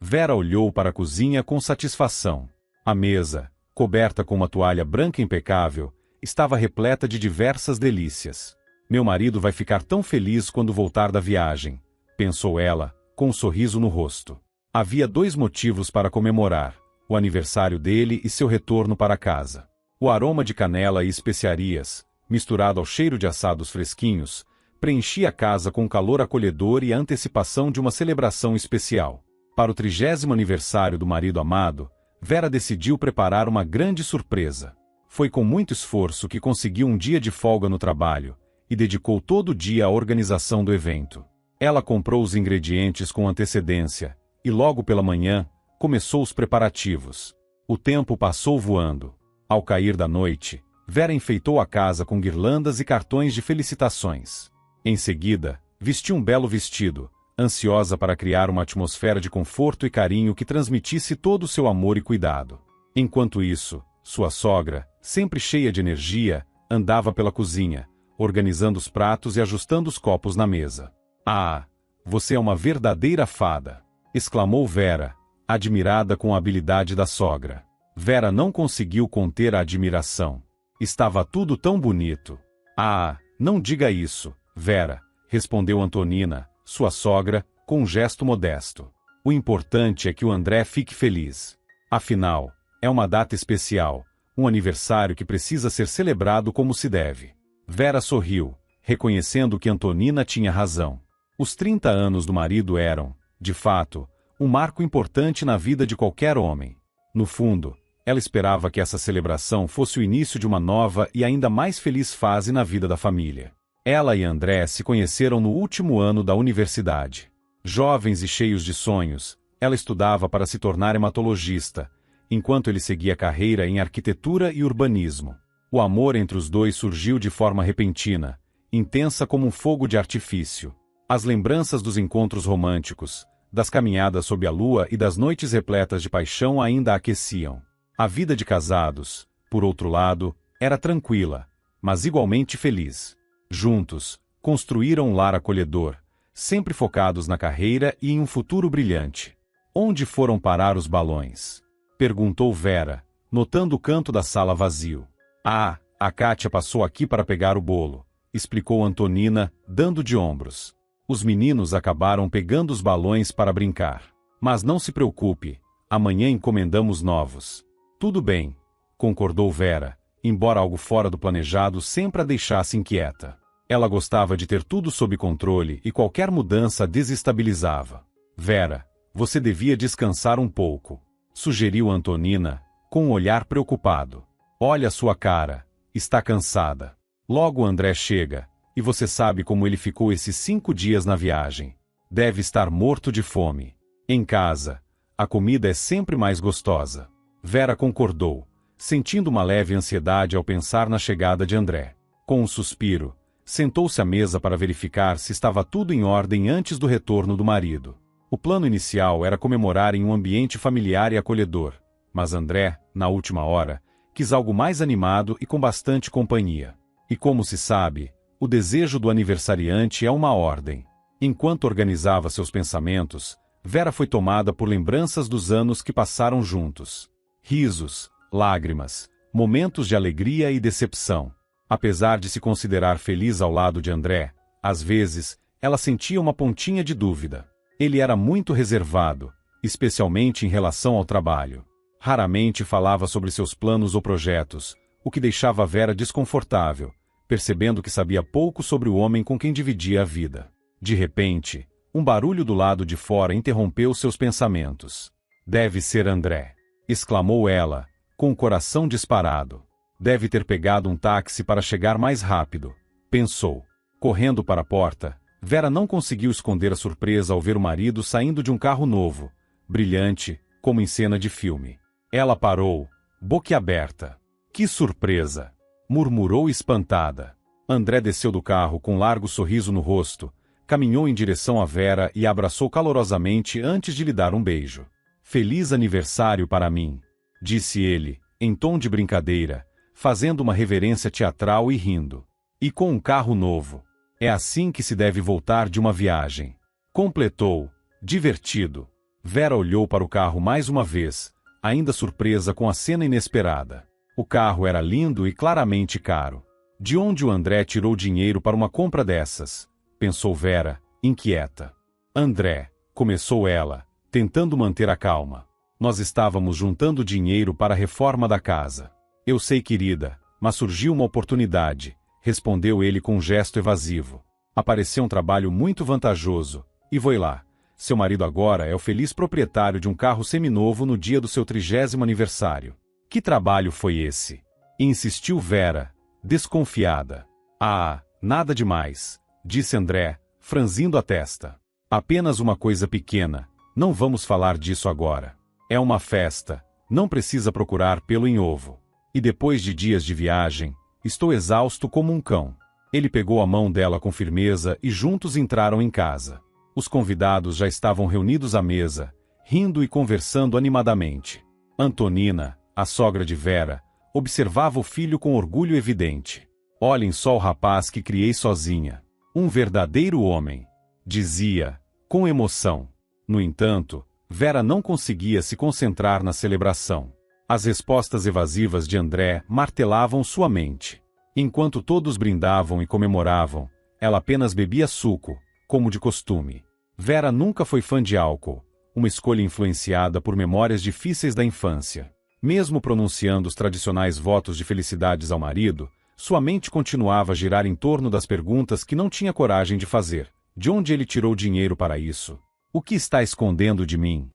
Vera olhou para a cozinha com satisfação. A mesa, coberta com uma toalha branca impecável, estava repleta de diversas delícias. Meu marido vai ficar tão feliz quando voltar da viagem, pensou ela, com um sorriso no rosto. Havia 2 motivos para comemorar: o aniversário dele e seu retorno para casa. O aroma de canela e especiarias, misturado ao cheiro de assados fresquinhos, preenchia a casa com calor acolhedor e a antecipação de uma celebração especial. Para o 30º aniversário do marido amado, Vera decidiu preparar uma grande surpresa. Foi com muito esforço que conseguiu um dia de folga no trabalho e dedicou todo o dia à organização do evento. Ela comprou os ingredientes com antecedência e logo pela manhã começou os preparativos. O tempo passou voando. Ao cair da noite, Vera enfeitou a casa com guirlandas e cartões de felicitações. Em seguida, vestiu um belo vestido, ansiosa para criar uma atmosfera de conforto e carinho que transmitisse todo o seu amor e cuidado. Enquanto isso, sua sogra, sempre cheia de energia, andava pela cozinha, organizando os pratos e ajustando os copos na mesa. "Ah, você é uma verdadeira fada!" exclamou Vera, admirada com a habilidade da sogra. Vera não conseguiu conter a admiração. Estava tudo tão bonito. "Ah, não diga isso, Vera", respondeu Antonina, sua sogra, com um gesto modesto. "O importante é que o André fique feliz. Afinal, é uma data especial, um aniversário que precisa ser celebrado como se deve." Vera sorriu, reconhecendo que Antonina tinha razão. Os 30 anos do marido eram, de fato, um marco importante na vida de qualquer homem. No fundo, ela esperava que essa celebração fosse o início de uma nova e ainda mais feliz fase na vida da família. Ela e André se conheceram no último ano da universidade. Jovens e cheios de sonhos, ela estudava para se tornar hematologista, enquanto ele seguia carreira em arquitetura e urbanismo. O amor entre os dois surgiu de forma repentina, intensa como um fogo de artifício. As lembranças dos encontros românticos, das caminhadas sob a lua e das noites repletas de paixão ainda a aqueciam. A vida de casados, por outro lado, era tranquila, mas igualmente feliz. Juntos, construíram um lar acolhedor, sempre focados na carreira e em um futuro brilhante. "Onde foram parar os balões?" perguntou Vera, notando o canto da sala vazio. "Ah, a Kátia passou aqui para pegar o bolo", explicou Antonina, dando de ombros. "Os meninos acabaram pegando os balões para brincar. Mas não se preocupe, amanhã encomendamos novos." "Tudo bem", concordou Vera, embora algo fora do planejado sempre a deixasse inquieta. Ela gostava de ter tudo sob controle e qualquer mudança a desestabilizava. "Vera, você devia descansar um pouco", sugeriu Antonina, com um olhar preocupado. "Olha sua cara, está cansada. Logo André chega, e você sabe como ele ficou esses 5 dias na viagem. Deve estar morto de fome. Em casa, a comida é sempre mais gostosa." Vera concordou, sentindo uma leve ansiedade ao pensar na chegada de André. Com um suspiro, sentou-se à mesa para verificar se estava tudo em ordem antes do retorno do marido. O plano inicial era comemorar em um ambiente familiar e acolhedor, mas André, na última hora, quis algo mais animado e com bastante companhia. E como se sabe, o desejo do aniversariante é uma ordem. Enquanto organizava seus pensamentos, Vera foi tomada por lembranças dos anos que passaram juntos. Risos, lágrimas, momentos de alegria e decepção. Apesar de se considerar feliz ao lado de André, às vezes, ela sentia uma pontinha de dúvida. Ele era muito reservado, especialmente em relação ao trabalho. Raramente falava sobre seus planos ou projetos, o que deixava Vera desconfortável, percebendo que sabia pouco sobre o homem com quem dividia a vida. De repente, um barulho do lado de fora interrompeu seus pensamentos. "Deve ser André", exclamou ela, com o coração disparado. "Deve ter pegado um táxi para chegar mais rápido", pensou. Correndo para a porta, Vera não conseguiu esconder a surpresa ao ver o marido saindo de um carro novo, brilhante, como em cena de filme. Ela parou, boquiaberta. "Que surpresa!" murmurou espantada. André desceu do carro com um largo sorriso no rosto, caminhou em direção a Vera e a abraçou calorosamente antes de lhe dar um beijo. "Feliz aniversário para mim", disse ele, em tom de brincadeira, fazendo uma reverência teatral e rindo. "E com um carro novo. É assim que se deve voltar de uma viagem", completou, divertido. Vera olhou para o carro mais uma vez, ainda surpresa com a cena inesperada. O carro era lindo e claramente caro. De onde o André tirou dinheiro para uma compra dessas? Pensou Vera, inquieta. André, começou ela, tentando manter a calma. Nós estávamos juntando dinheiro para a reforma da casa. Eu sei, querida, mas surgiu uma oportunidade, respondeu ele com um gesto evasivo. Apareceu um trabalho muito vantajoso, e foi lá. Seu marido agora é o feliz proprietário de um carro seminovo no dia do seu 30º aniversário. Que trabalho foi esse? Insistiu Vera, desconfiada. Ah, nada demais, disse André, franzindo a testa. Apenas uma coisa pequena, não vamos falar disso agora. É uma festa, não precisa procurar pelo em ovo. E depois de dias de viagem, estou exausto como um cão. Ele pegou a mão dela com firmeza e juntos entraram em casa. Os convidados já estavam reunidos à mesa, rindo e conversando animadamente. Antonina, a sogra de Vera, observava o filho com orgulho evidente. Olhem só o rapaz que criei sozinha. Um verdadeiro homem, dizia, com emoção. No entanto, Vera não conseguia se concentrar na celebração. As respostas evasivas de André martelavam sua mente. Enquanto todos brindavam e comemoravam, ela apenas bebia suco, como de costume. Vera nunca foi fã de álcool, uma escolha influenciada por memórias difíceis da infância. Mesmo pronunciando os tradicionais votos de felicidades ao marido, sua mente continuava a girar em torno das perguntas que não tinha coragem de fazer. De onde ele tirou dinheiro para isso? O que está escondendo de mim?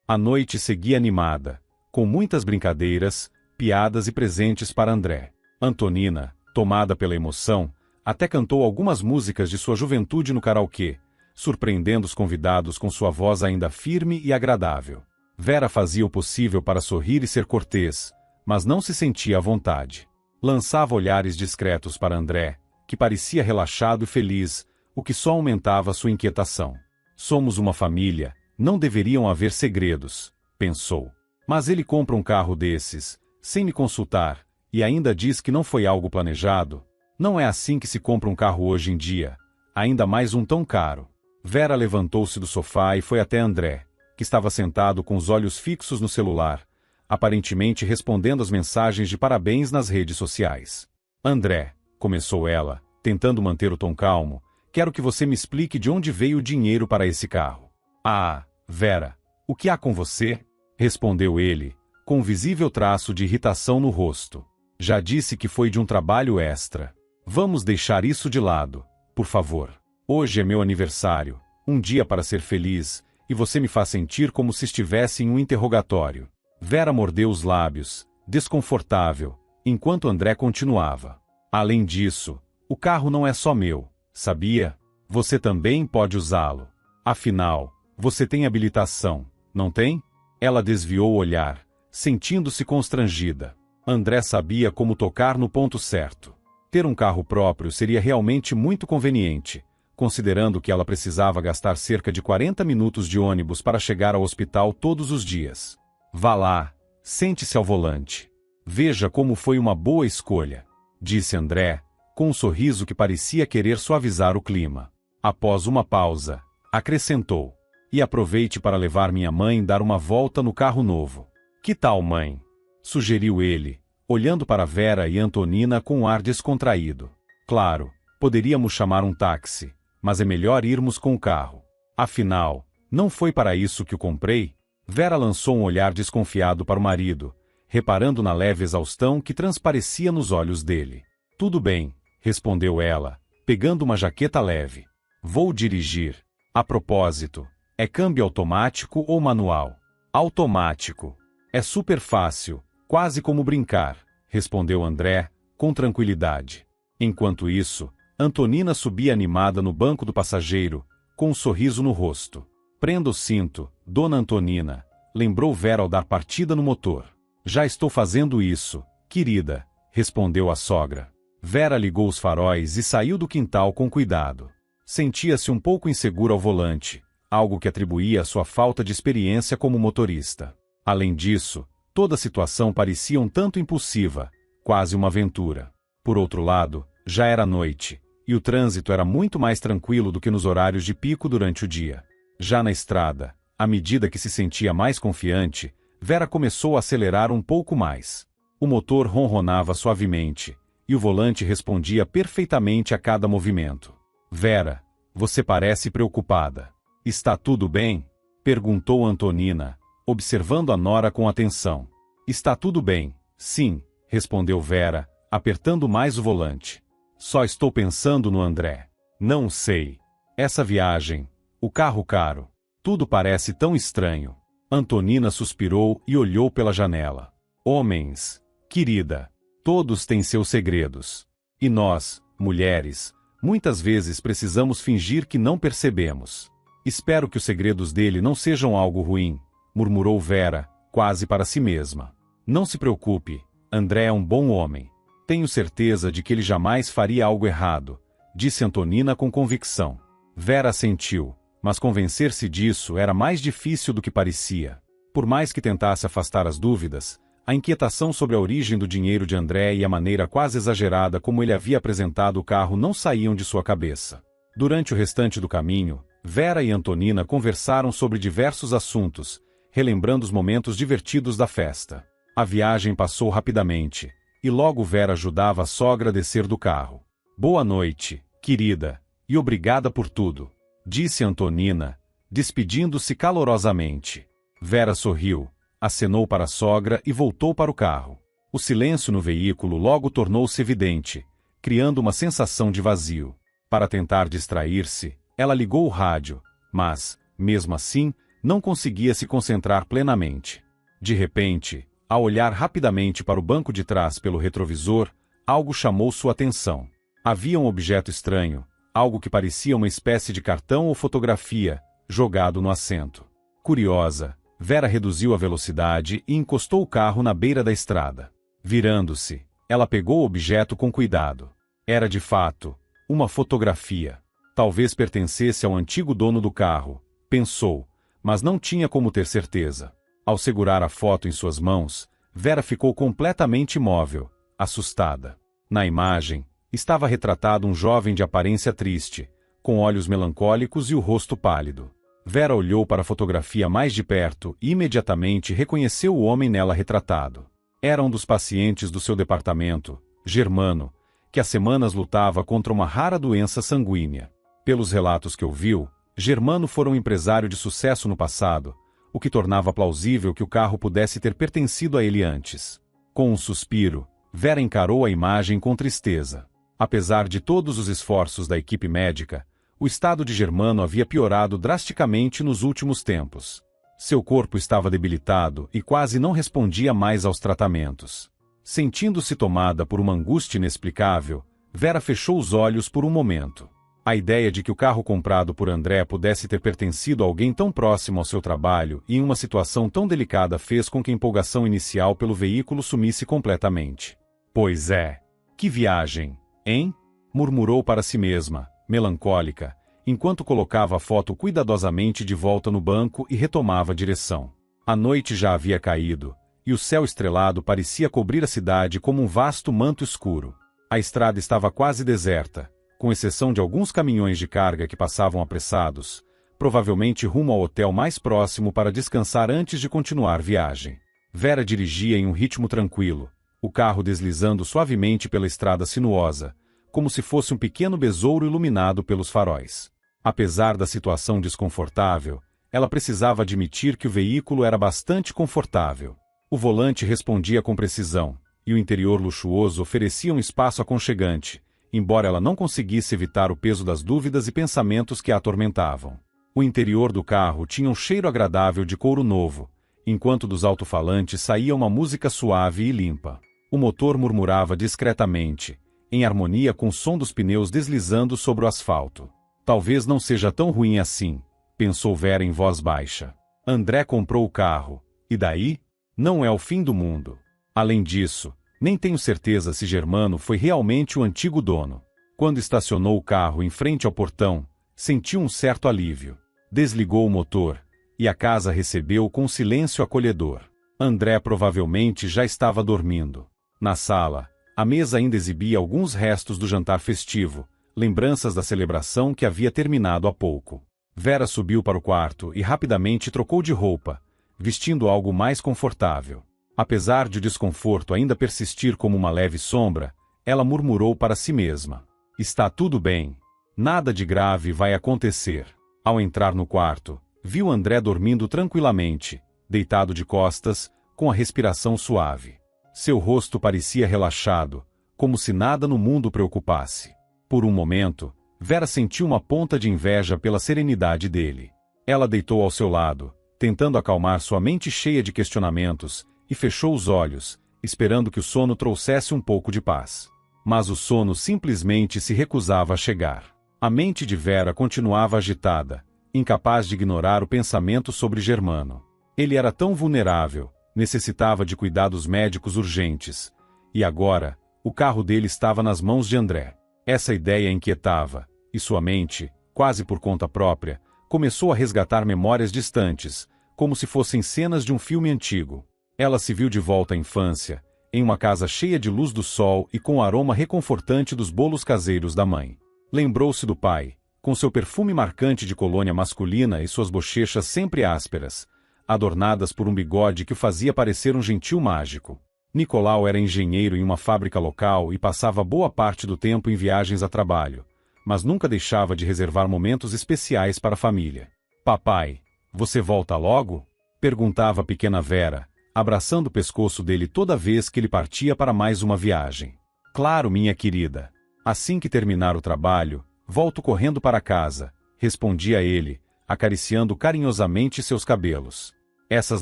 A noite seguia animada, com muitas brincadeiras, piadas e presentes para André. Antonina, tomada pela emoção, até cantou algumas músicas de sua juventude no karaokê, surpreendendo os convidados com sua voz ainda firme e agradável. Vera fazia o possível para sorrir e ser cortês, mas não se sentia à vontade. Lançava olhares discretos para André, que parecia relaxado e feliz, o que só aumentava sua inquietação. Somos uma família, não deveriam haver segredos, pensou. Mas ele compra um carro desses, sem me consultar, e ainda diz que não foi algo planejado. Não é assim que se compra um carro hoje em dia, ainda mais um tão caro. Vera levantou-se do sofá e foi até André, que estava sentado com os olhos fixos no celular, aparentemente respondendo às mensagens de parabéns nas redes sociais. André, começou ela, tentando manter o tom calmo, quero que você me explique de onde veio o dinheiro para esse carro. Ah, Vera, o que há com você? Respondeu ele, com um visível traço de irritação no rosto. Já disse que foi de um trabalho extra. Vamos deixar isso de lado, por favor. Hoje é meu aniversário, um dia para ser feliz, e você me faz sentir como se estivesse em um interrogatório. Vera mordeu os lábios, desconfortável, enquanto André continuava. Além disso, o carro não é só meu, sabia? Você também pode usá-lo. Afinal, você tem habilitação, não tem? Ela desviou o olhar, sentindo-se constrangida. André sabia como tocar no ponto certo. Ter um carro próprio seria realmente muito conveniente, considerando que ela precisava gastar cerca de 40 minutos de ônibus para chegar ao hospital todos os dias. Vá lá, sente-se ao volante. Veja como foi uma boa escolha, disse André, com um sorriso que parecia querer suavizar o clima. Após uma pausa, acrescentou: e aproveite para levar minha mãe dar uma volta no carro novo. Que tal, mãe? Sugeriu ele, olhando para Vera e Antonina com um ar descontraído. Claro, poderíamos chamar um táxi, mas é melhor irmos com o carro. Afinal, não foi para isso que o comprei? Vera lançou um olhar desconfiado para o marido, reparando na leve exaustão que transparecia nos olhos dele. Tudo bem, respondeu ela, pegando uma jaqueta leve. Vou dirigir. A propósito, é câmbio automático ou manual? Automático. É super fácil, quase como brincar, respondeu André, com tranquilidade. Enquanto isso, Antonina subia animada no banco do passageiro, com um sorriso no rosto. Prenda o cinto, dona Antonina, lembrou Vera ao dar partida no motor. Já estou fazendo isso, querida, respondeu a sogra. Vera ligou os faróis e saiu do quintal com cuidado. Sentia-se um pouco insegura ao volante, algo que atribuía à sua falta de experiência como motorista. Além disso, toda a situação parecia um tanto impulsiva, quase uma aventura. Por outro lado, já era noite, e o trânsito era muito mais tranquilo do que nos horários de pico durante o dia. Já na estrada, À medida que se sentia mais confiante, Vera começou a acelerar um pouco mais. O motor ronronava suavemente, e o volante respondia perfeitamente a cada movimento. Vera, você parece preocupada. Está tudo bem? Perguntou Antonina, observando a nora com atenção. Está tudo bem, sim, respondeu Vera, apertando mais o volante. Só estou pensando no André. Não sei. Essa viagem, o carro caro, tudo parece tão estranho. Antonina suspirou e olhou pela janela. Homens, querida, todos têm seus segredos. E nós, mulheres, muitas vezes precisamos fingir que não percebemos. Espero que os segredos dele não sejam algo ruim, murmurou Vera, quase para si mesma. Não se preocupe, André é um bom homem. Tenho certeza de que ele jamais faria algo errado, disse Antonina com convicção. Vera assentiu, mas convencer-se disso era mais difícil do que parecia. Por mais que tentasse afastar as dúvidas, a inquietação sobre a origem do dinheiro de André e a maneira quase exagerada como ele havia apresentado o carro não saíam de sua cabeça. Durante o restante do caminho, Vera e Antonina conversaram sobre diversos assuntos, relembrando os momentos divertidos da festa. A viagem passou rapidamente, e logo Vera ajudava a sogra a descer do carro. Boa noite, querida, e obrigada por tudo, disse Antonina, despedindo-se calorosamente. Vera sorriu, acenou para a sogra e voltou para o carro. O silêncio no veículo logo tornou-se evidente, criando uma sensação de vazio. Para tentar distrair-se, ela ligou o rádio, mas, mesmo assim, não conseguia se concentrar plenamente. De repente, ao olhar rapidamente para o banco de trás pelo retrovisor, algo chamou sua atenção. Havia um objeto estranho, algo que parecia uma espécie de cartão ou fotografia, jogado no assento. Curiosa, Vera reduziu a velocidade e encostou o carro na beira da estrada. Virando-se, ela pegou o objeto com cuidado. Era de fato uma fotografia. Talvez pertencesse ao antigo dono do carro, pensou, mas não tinha como ter certeza. Ao segurar a foto em suas mãos, Vera ficou completamente imóvel, assustada. Na imagem, estava retratado um jovem de aparência triste, com olhos melancólicos e o rosto pálido. Vera olhou para a fotografia mais de perto e imediatamente reconheceu o homem nela retratado. Era um dos pacientes do seu departamento, Germano, que há semanas lutava contra uma rara doença sanguínea. Pelos relatos que ouviu, Germano fora um empresário de sucesso no passado, o que tornava plausível que o carro pudesse ter pertencido a ele antes. Com um suspiro, Vera encarou a imagem com tristeza. Apesar de todos os esforços da equipe médica, o estado de Germano havia piorado drasticamente nos últimos tempos. Seu corpo estava debilitado e quase não respondia mais aos tratamentos. Sentindo-se tomada por uma angústia inexplicável, Vera fechou os olhos por um momento. A ideia de que o carro comprado por André pudesse ter pertencido a alguém tão próximo ao seu trabalho e em uma situação tão delicada fez com que a empolgação inicial pelo veículo sumisse completamente. Pois é. Que viagem, hein? Murmurou para si mesma, melancólica, enquanto colocava a foto cuidadosamente de volta no banco e retomava a direção. A noite já havia caído, e o céu estrelado parecia cobrir a cidade como um vasto manto escuro. A estrada estava quase deserta, com exceção de alguns caminhões de carga que passavam apressados, provavelmente rumo ao hotel mais próximo para descansar antes de continuar viagem. Vera dirigia em um ritmo tranquilo, o carro deslizando suavemente pela estrada sinuosa, como se fosse um pequeno besouro iluminado pelos faróis. Apesar da situação desconfortável, ela precisava admitir que o veículo era bastante confortável. O volante respondia com precisão, e o interior luxuoso oferecia um espaço aconchegante, embora ela não conseguisse evitar o peso das dúvidas e pensamentos que a atormentavam. O interior do carro tinha um cheiro agradável de couro novo, enquanto dos alto-falantes saía uma música suave e limpa. O motor murmurava discretamente, em harmonia com o som dos pneus deslizando sobre o asfalto. Talvez não seja tão ruim assim, pensou Vera em voz baixa. André comprou o carro, e daí? Não é o fim do mundo. Além disso, nem tenho certeza se Germano foi realmente o antigo dono. Quando estacionou o carro em frente ao portão, sentiu um certo alívio. Desligou o motor, e a casa recebeu com um silêncio acolhedor. André provavelmente já estava dormindo. Na sala, a mesa ainda exibia alguns restos do jantar festivo, lembranças da celebração que havia terminado há pouco. Vera subiu para o quarto e rapidamente trocou de roupa, vestindo algo mais confortável. Apesar de o desconforto ainda persistir como uma leve sombra, ela murmurou para si mesma: está tudo bem. Nada de grave vai acontecer. Ao entrar no quarto, viu André dormindo tranquilamente, deitado de costas, com a respiração suave. Seu rosto parecia relaxado, como se nada no mundo preocupasse. Por um momento, Vera sentiu uma ponta de inveja pela serenidade dele. Ela deitou ao seu lado, tentando acalmar sua mente cheia de questionamentos, e fechou os olhos, esperando que o sono trouxesse um pouco de paz. Mas o sono simplesmente se recusava a chegar. A mente de Vera continuava agitada, incapaz de ignorar o pensamento sobre Germano. Ele era tão vulnerável, necessitava de cuidados médicos urgentes. E agora, o carro dele estava nas mãos de André. Essa ideia inquietava, e sua mente, quase por conta própria, começou a resgatar memórias distantes, como se fossem cenas de um filme antigo. Ela se viu de volta à infância, em uma casa cheia de luz do sol e com o aroma reconfortante dos bolos caseiros da mãe. Lembrou-se do pai, com seu perfume marcante de colônia masculina e suas bochechas sempre ásperas, adornadas por um bigode que o fazia parecer um gentil mágico. Nicolau era engenheiro em uma fábrica local e passava boa parte do tempo em viagens a trabalho, mas nunca deixava de reservar momentos especiais para a família. Papai, você volta logo? Perguntava a pequena Vera, abraçando o pescoço dele toda vez que ele partia para mais uma viagem. Claro, minha querida. Assim que terminar o trabalho, volto correndo para casa, respondia ele, acariciando carinhosamente seus cabelos. Essas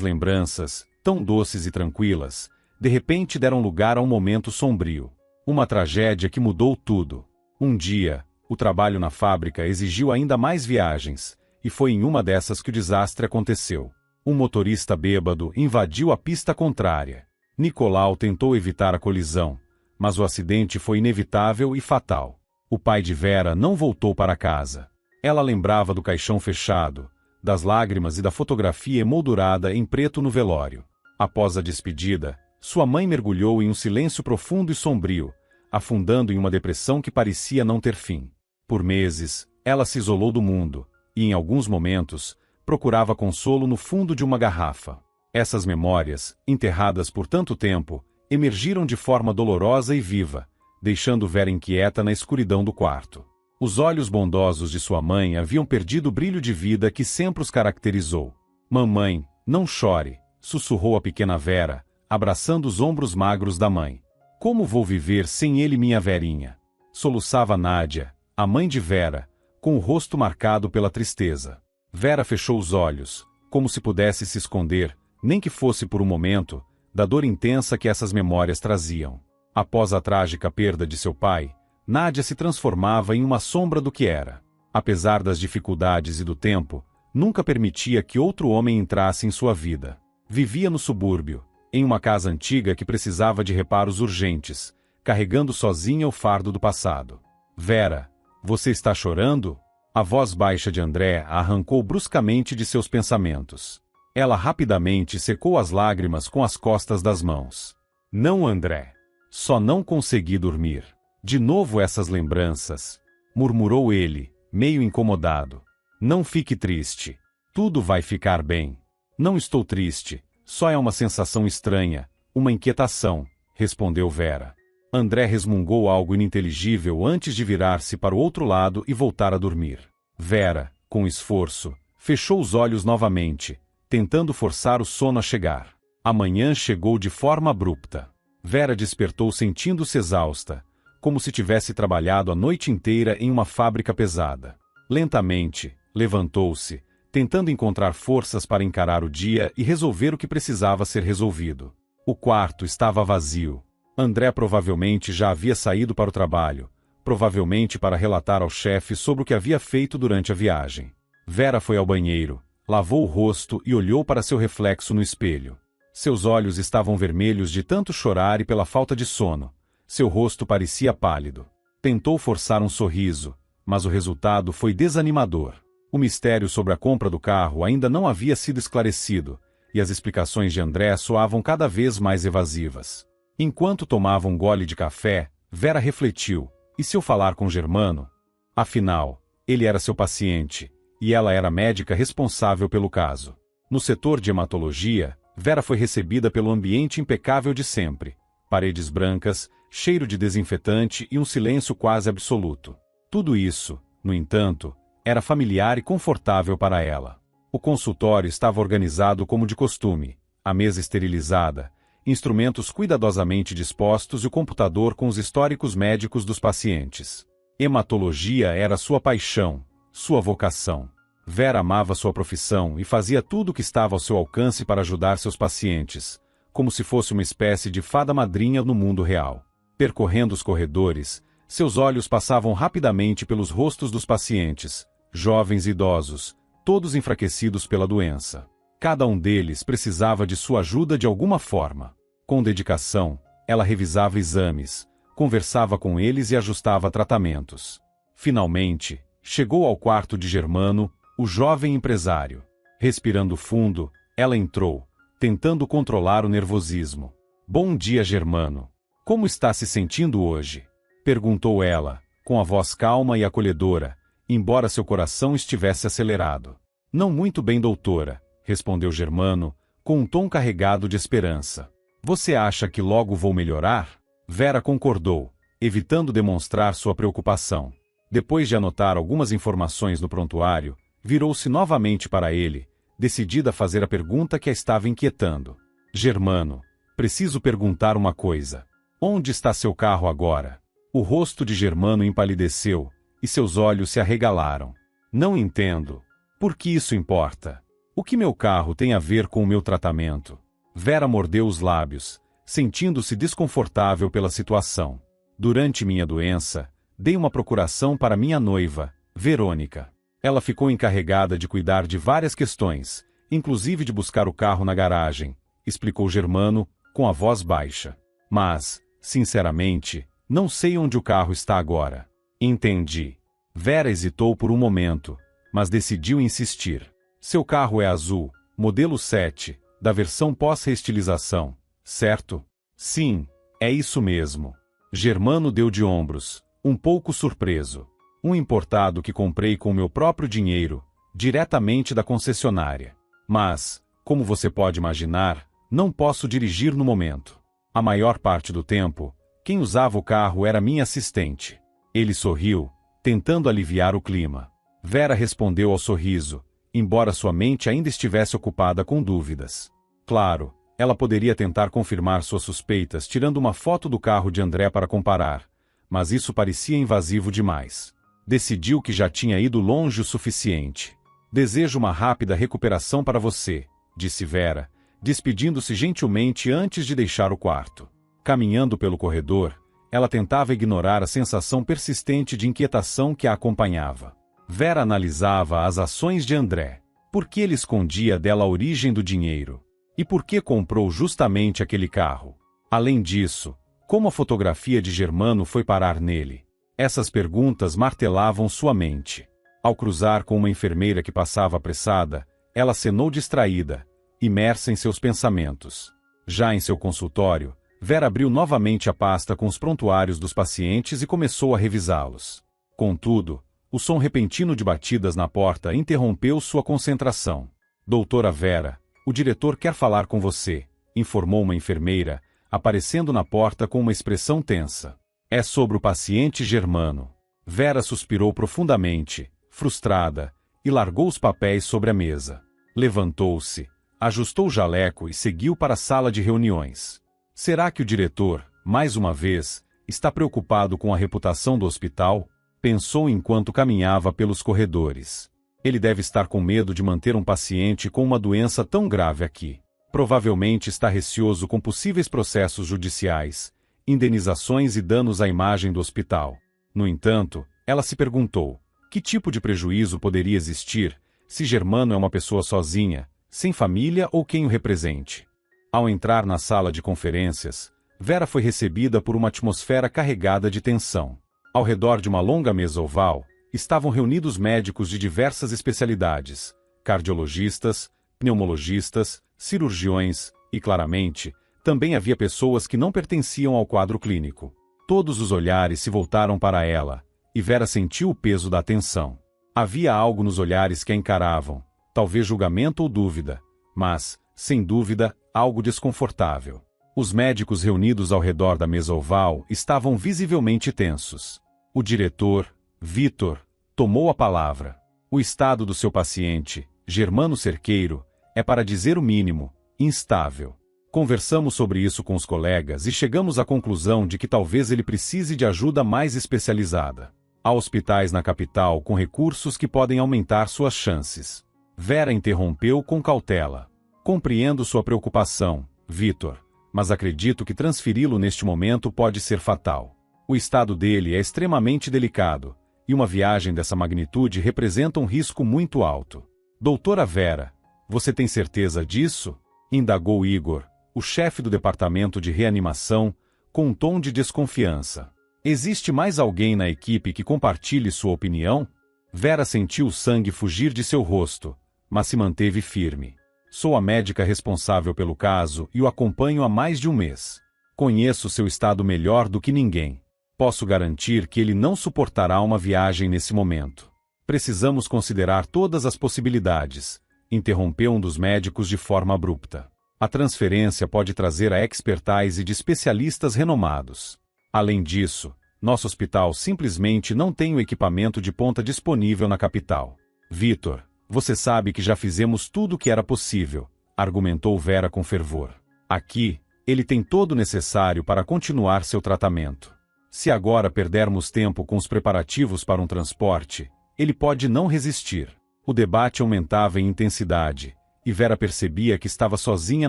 lembranças, tão doces e tranquilas, de repente deram lugar a um momento sombrio. Uma tragédia que mudou tudo. Um dia, o trabalho na fábrica exigiu ainda mais viagens, e foi em uma dessas que o desastre aconteceu. Um motorista bêbado invadiu a pista contrária. Nicolau tentou evitar a colisão, mas o acidente foi inevitável e fatal. O pai de Vera não voltou para casa. Ela lembrava do caixão fechado, das lágrimas e da fotografia emoldurada em preto no velório. Após a despedida, sua mãe mergulhou em um silêncio profundo e sombrio, afundando em uma depressão que parecia não ter fim. Por meses, ela se isolou do mundo, e em alguns momentos, procurava consolo no fundo de uma garrafa. Essas memórias, enterradas por tanto tempo, emergiram de forma dolorosa e viva, deixando Vera inquieta na escuridão do quarto. Os olhos bondosos de sua mãe haviam perdido o brilho de vida que sempre os caracterizou. Mamãe, não chore, sussurrou a pequena Vera, abraçando os ombros magros da mãe. Como vou viver sem ele, minha Verinha? Soluçava Nádia, a mãe de Vera, com o rosto marcado pela tristeza. Vera fechou os olhos, como se pudesse se esconder, nem que fosse por um momento, da dor intensa que essas memórias traziam. Após a trágica perda de seu pai, Nádia se transformava em uma sombra do que era. Apesar das dificuldades e do tempo, nunca permitia que outro homem entrasse em sua vida. Vivia no subúrbio, em uma casa antiga que precisava de reparos urgentes, carregando sozinha o fardo do passado. Vera, você está chorando? A voz baixa de André a arrancou bruscamente de seus pensamentos. Ela rapidamente secou as lágrimas com as costas das mãos. Não, André. Só não consegui dormir. De novo essas lembranças, murmurou ele, meio incomodado. Não fique triste. Tudo vai ficar bem. Não estou triste, só é uma sensação estranha, uma inquietação, respondeu Vera. André resmungou algo ininteligível antes de virar-se para o outro lado e voltar a dormir. Vera, com esforço, fechou os olhos novamente, tentando forçar o sono a chegar. A manhã chegou de forma abrupta. Vera despertou sentindo-se exausta, como se tivesse trabalhado a noite inteira em uma fábrica pesada. Lentamente, levantou-se, tentando encontrar forças para encarar o dia e resolver o que precisava ser resolvido. O quarto estava vazio. André provavelmente já havia saído para o trabalho, provavelmente para relatar ao chefe sobre o que havia feito durante a viagem. Vera foi ao banheiro, lavou o rosto e olhou para seu reflexo no espelho. Seus olhos estavam vermelhos de tanto chorar e pela falta de sono. Seu rosto parecia pálido. Tentou forçar um sorriso, mas o resultado foi desanimador. O mistério sobre a compra do carro ainda não havia sido esclarecido, e as explicações de André soavam cada vez mais evasivas. Enquanto tomava um gole de café, Vera refletiu, e se eu falar com Germano? Afinal, ele era seu paciente, e ela era a médica responsável pelo caso. No setor de hematologia, Vera foi recebida pelo ambiente impecável de sempre. Paredes brancas, cheiro de desinfetante e um silêncio quase absoluto. Tudo isso, no entanto, era familiar e confortável para ela. O consultório estava organizado como de costume, a mesa esterilizada, instrumentos cuidadosamente dispostos e o computador com os históricos médicos dos pacientes. Hematologia era sua paixão, sua vocação. Vera amava sua profissão e fazia tudo o que estava ao seu alcance para ajudar seus pacientes, como se fosse uma espécie de fada madrinha no mundo real. Percorrendo os corredores, seus olhos passavam rapidamente pelos rostos dos pacientes, jovens e idosos, todos enfraquecidos pela doença. Cada um deles precisava de sua ajuda de alguma forma. Com dedicação, ela revisava exames, conversava com eles e ajustava tratamentos. Finalmente, chegou ao quarto de Germano, o jovem empresário. Respirando fundo, ela entrou, tentando controlar o nervosismo. Bom dia, Germano. Como está se sentindo hoje? Perguntou ela, com a voz calma e acolhedora, embora seu coração estivesse acelerado. Não muito bem, doutora, respondeu Germano, com um tom carregado de esperança. Você acha que logo vou melhorar? Vera concordou, evitando demonstrar sua preocupação. Depois de anotar algumas informações no prontuário, virou-se novamente para ele, decidida a fazer a pergunta que a estava inquietando. Germano, preciso perguntar uma coisa. Onde está seu carro agora? O rosto de Germano empalideceu, e seus olhos se arregalaram. Não entendo. Por que isso importa? O que meu carro tem a ver com o meu tratamento? Vera mordeu os lábios, sentindo-se desconfortável pela situação. Durante minha doença, dei uma procuração para minha noiva, Verônica. Ela ficou encarregada de cuidar de várias questões, inclusive de buscar o carro na garagem, explicou Germano, com a voz baixa. Mas, sinceramente, não sei onde o carro está agora. Entendi. Vera hesitou por um momento, mas decidiu insistir. Seu carro é azul, modelo 7, da versão pós-reestilização, certo? Sim, é isso mesmo. Germano deu de ombros, um pouco surpreso. Um importado que comprei com meu próprio dinheiro, diretamente da concessionária. Mas, como você pode imaginar, não posso dirigir no momento. A maior parte do tempo, quem usava o carro era minha assistente. Ele sorriu, tentando aliviar o clima. Vera respondeu ao sorriso, embora sua mente ainda estivesse ocupada com dúvidas. Claro, ela poderia tentar confirmar suas suspeitas tirando uma foto do carro de André para comparar, mas isso parecia invasivo demais. Decidiu que já tinha ido longe o suficiente. Desejo uma rápida recuperação para você, disse Vera, despedindo-se gentilmente antes de deixar o quarto. Caminhando pelo corredor, ela tentava ignorar a sensação persistente de inquietação que a acompanhava. Vera analisava as ações de André. Por que ele escondia dela a origem do dinheiro? E por que comprou justamente aquele carro? Além disso, como a fotografia de Germano foi parar nele? Essas perguntas martelavam sua mente. Ao cruzar com uma enfermeira que passava apressada, ela acenou distraída, imersa em seus pensamentos. Já em seu consultório, Vera abriu novamente a pasta com os prontuários dos pacientes e começou a revisá-los. Contudo, o som repentino de batidas na porta interrompeu sua concentração. Doutora Vera, o diretor quer falar com você, informou uma enfermeira, aparecendo na porta com uma expressão tensa. É sobre o paciente Germano. Vera suspirou profundamente, frustrada, e largou os papéis sobre a mesa. Levantou-se, ajustou o jaleco e seguiu para a sala de reuniões. Será que o diretor, mais uma vez, está preocupado com a reputação do hospital? Pensou enquanto caminhava pelos corredores. Ele deve estar com medo de manter um paciente com uma doença tão grave aqui. Provavelmente está receoso com possíveis processos judiciais, indenizações e danos à imagem do hospital. No entanto, ela se perguntou, que tipo de prejuízo poderia existir se Germano é uma pessoa sozinha, sem família ou quem o represente? Ao entrar na sala de conferências, Vera foi recebida por uma atmosfera carregada de tensão. Ao redor de uma longa mesa oval, estavam reunidos médicos de diversas especialidades, cardiologistas, pneumologistas, cirurgiões e, claramente, também havia pessoas que não pertenciam ao quadro clínico. Todos os olhares se voltaram para ela, e Vera sentiu o peso da atenção. Havia algo nos olhares que a encaravam, talvez julgamento ou dúvida, mas, sem dúvida, algo desconfortável. Os médicos reunidos ao redor da mesa oval estavam visivelmente tensos. O diretor, Vitor, tomou a palavra. O estado do seu paciente, Germano Cerqueiro, é, para dizer o mínimo, instável. Conversamos sobre isso com os colegas e chegamos à conclusão de que talvez ele precise de ajuda mais especializada. Há hospitais na capital com recursos que podem aumentar suas chances. Vera interrompeu com cautela. Compreendo sua preocupação, Vitor, mas acredito que transferi-lo neste momento pode ser fatal. O estado dele é extremamente delicado, e uma viagem dessa magnitude representa um risco muito alto. Doutora Vera, você tem certeza disso? Indagou Igor, o chefe do departamento de reanimação, com um tom de desconfiança. Existe mais alguém na equipe que compartilhe sua opinião? Vera sentiu o sangue fugir de seu rosto, mas se manteve firme. Sou a médica responsável pelo caso e o acompanho há mais de um mês. Conheço seu estado melhor do que ninguém. Posso garantir que ele não suportará uma viagem nesse momento. Precisamos considerar todas as possibilidades, interrompeu um dos médicos de forma abrupta. A transferência pode trazer a expertise de especialistas renomados. Além disso, nosso hospital simplesmente não tem o equipamento de ponta disponível na capital. Vitor, você sabe que já fizemos tudo o que era possível, argumentou Vera com fervor. Aqui, ele tem todo o necessário para continuar seu tratamento. Se agora perdermos tempo com os preparativos para um transporte, ele pode não resistir. O debate aumentava em intensidade, e Vera percebia que estava sozinha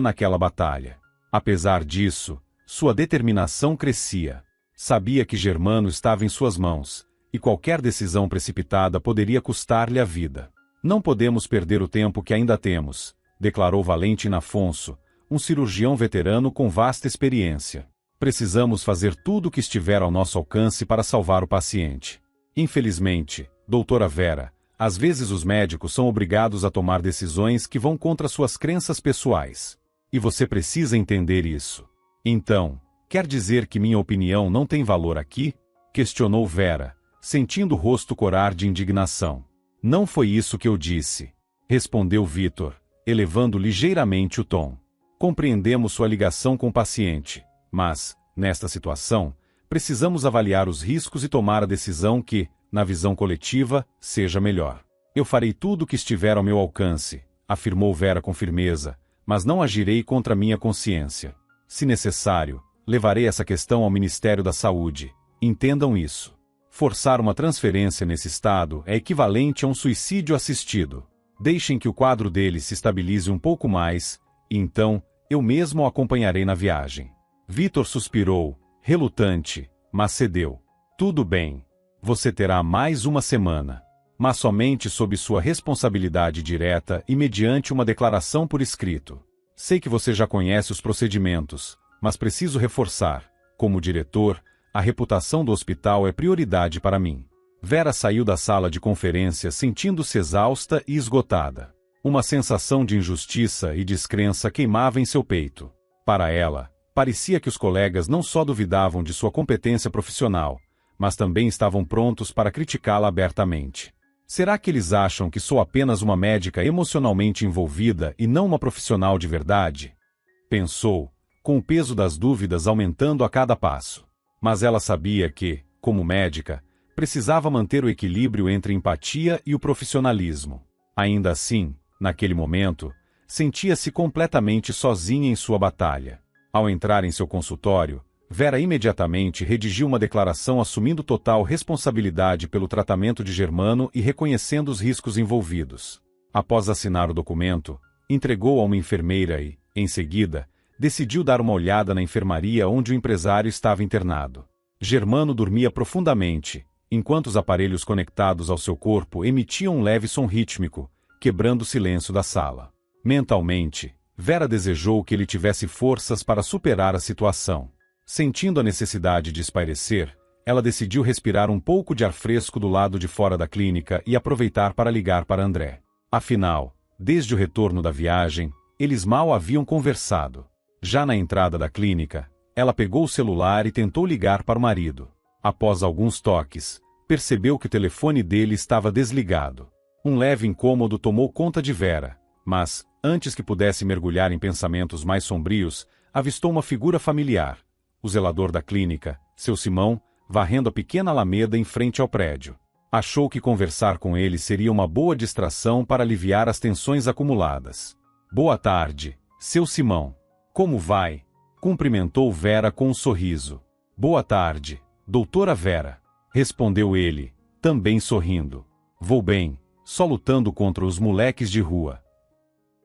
naquela batalha. Apesar disso, sua determinação crescia. Sabia que Germano estava em suas mãos, e qualquer decisão precipitada poderia custar-lhe a vida. Não podemos perder o tempo que ainda temos, declarou Valentim Afonso, um cirurgião veterano com vasta experiência. Precisamos fazer tudo o que estiver ao nosso alcance para salvar o paciente. Infelizmente, doutora Vera, às vezes os médicos são obrigados a tomar decisões que vão contra suas crenças pessoais. E você precisa entender isso. Então, quer dizer que minha opinião não tem valor aqui? Questionou Vera, sentindo o rosto corar de indignação. Não foi isso que eu disse, respondeu Vitor, elevando ligeiramente o tom. Compreendemos sua ligação com o paciente, mas, nesta situação, precisamos avaliar os riscos e tomar a decisão que, na visão coletiva, seja melhor. Eu farei tudo o que estiver ao meu alcance, afirmou Vera com firmeza, mas não agirei contra minha consciência. Se necessário, levarei essa questão ao Ministério da Saúde. Entendam isso. Forçar uma transferência nesse estado é equivalente a um suicídio assistido. Deixem que o quadro dele se estabilize um pouco mais, e então, eu mesmo o acompanharei na viagem. Vitor suspirou, relutante, mas cedeu. Tudo bem. Você terá mais uma semana, mas somente sob sua responsabilidade direta e mediante uma declaração por escrito. Sei que você já conhece os procedimentos, mas preciso reforçar, como diretor, a reputação do hospital é prioridade para mim. Vera saiu da sala de conferência sentindo-se exausta e esgotada. Uma sensação de injustiça e descrença queimava em seu peito. Para ela, parecia que os colegas não só duvidavam de sua competência profissional, mas também estavam prontos para criticá-la abertamente. Será que eles acham que sou apenas uma médica emocionalmente envolvida e não uma profissional de verdade? Pensou, com o peso das dúvidas aumentando a cada passo. Mas ela sabia que, como médica, precisava manter o equilíbrio entre a empatia e o profissionalismo. Ainda assim, naquele momento, sentia-se completamente sozinha em sua batalha. Ao entrar em seu consultório, Vera imediatamente redigiu uma declaração assumindo total responsabilidade pelo tratamento de Germano e reconhecendo os riscos envolvidos. Após assinar o documento, entregou a uma enfermeira e, em seguida, decidiu dar uma olhada na enfermaria onde o empresário estava internado. Germano dormia profundamente, enquanto os aparelhos conectados ao seu corpo emitiam um leve som rítmico, quebrando o silêncio da sala. Mentalmente, Vera desejou que ele tivesse forças para superar a situação. Sentindo a necessidade de espairecer, ela decidiu respirar um pouco de ar fresco do lado de fora da clínica e aproveitar para ligar para André. Afinal, desde o retorno da viagem, eles mal haviam conversado. Já na entrada da clínica, ela pegou o celular e tentou ligar para o marido. Após alguns toques, percebeu que o telefone dele estava desligado. Um leve incômodo tomou conta de Vera, mas, antes que pudesse mergulhar em pensamentos mais sombrios, avistou uma figura familiar, o zelador da clínica, seu Simão, varrendo a pequena alameda em frente ao prédio. Achou que conversar com ele seria uma boa distração para aliviar as tensões acumuladas. Boa tarde, seu Simão. Como vai? Cumprimentou Vera com um sorriso. Boa tarde, doutora Vera. Respondeu ele, também sorrindo. Vou bem, só lutando contra os moleques de rua.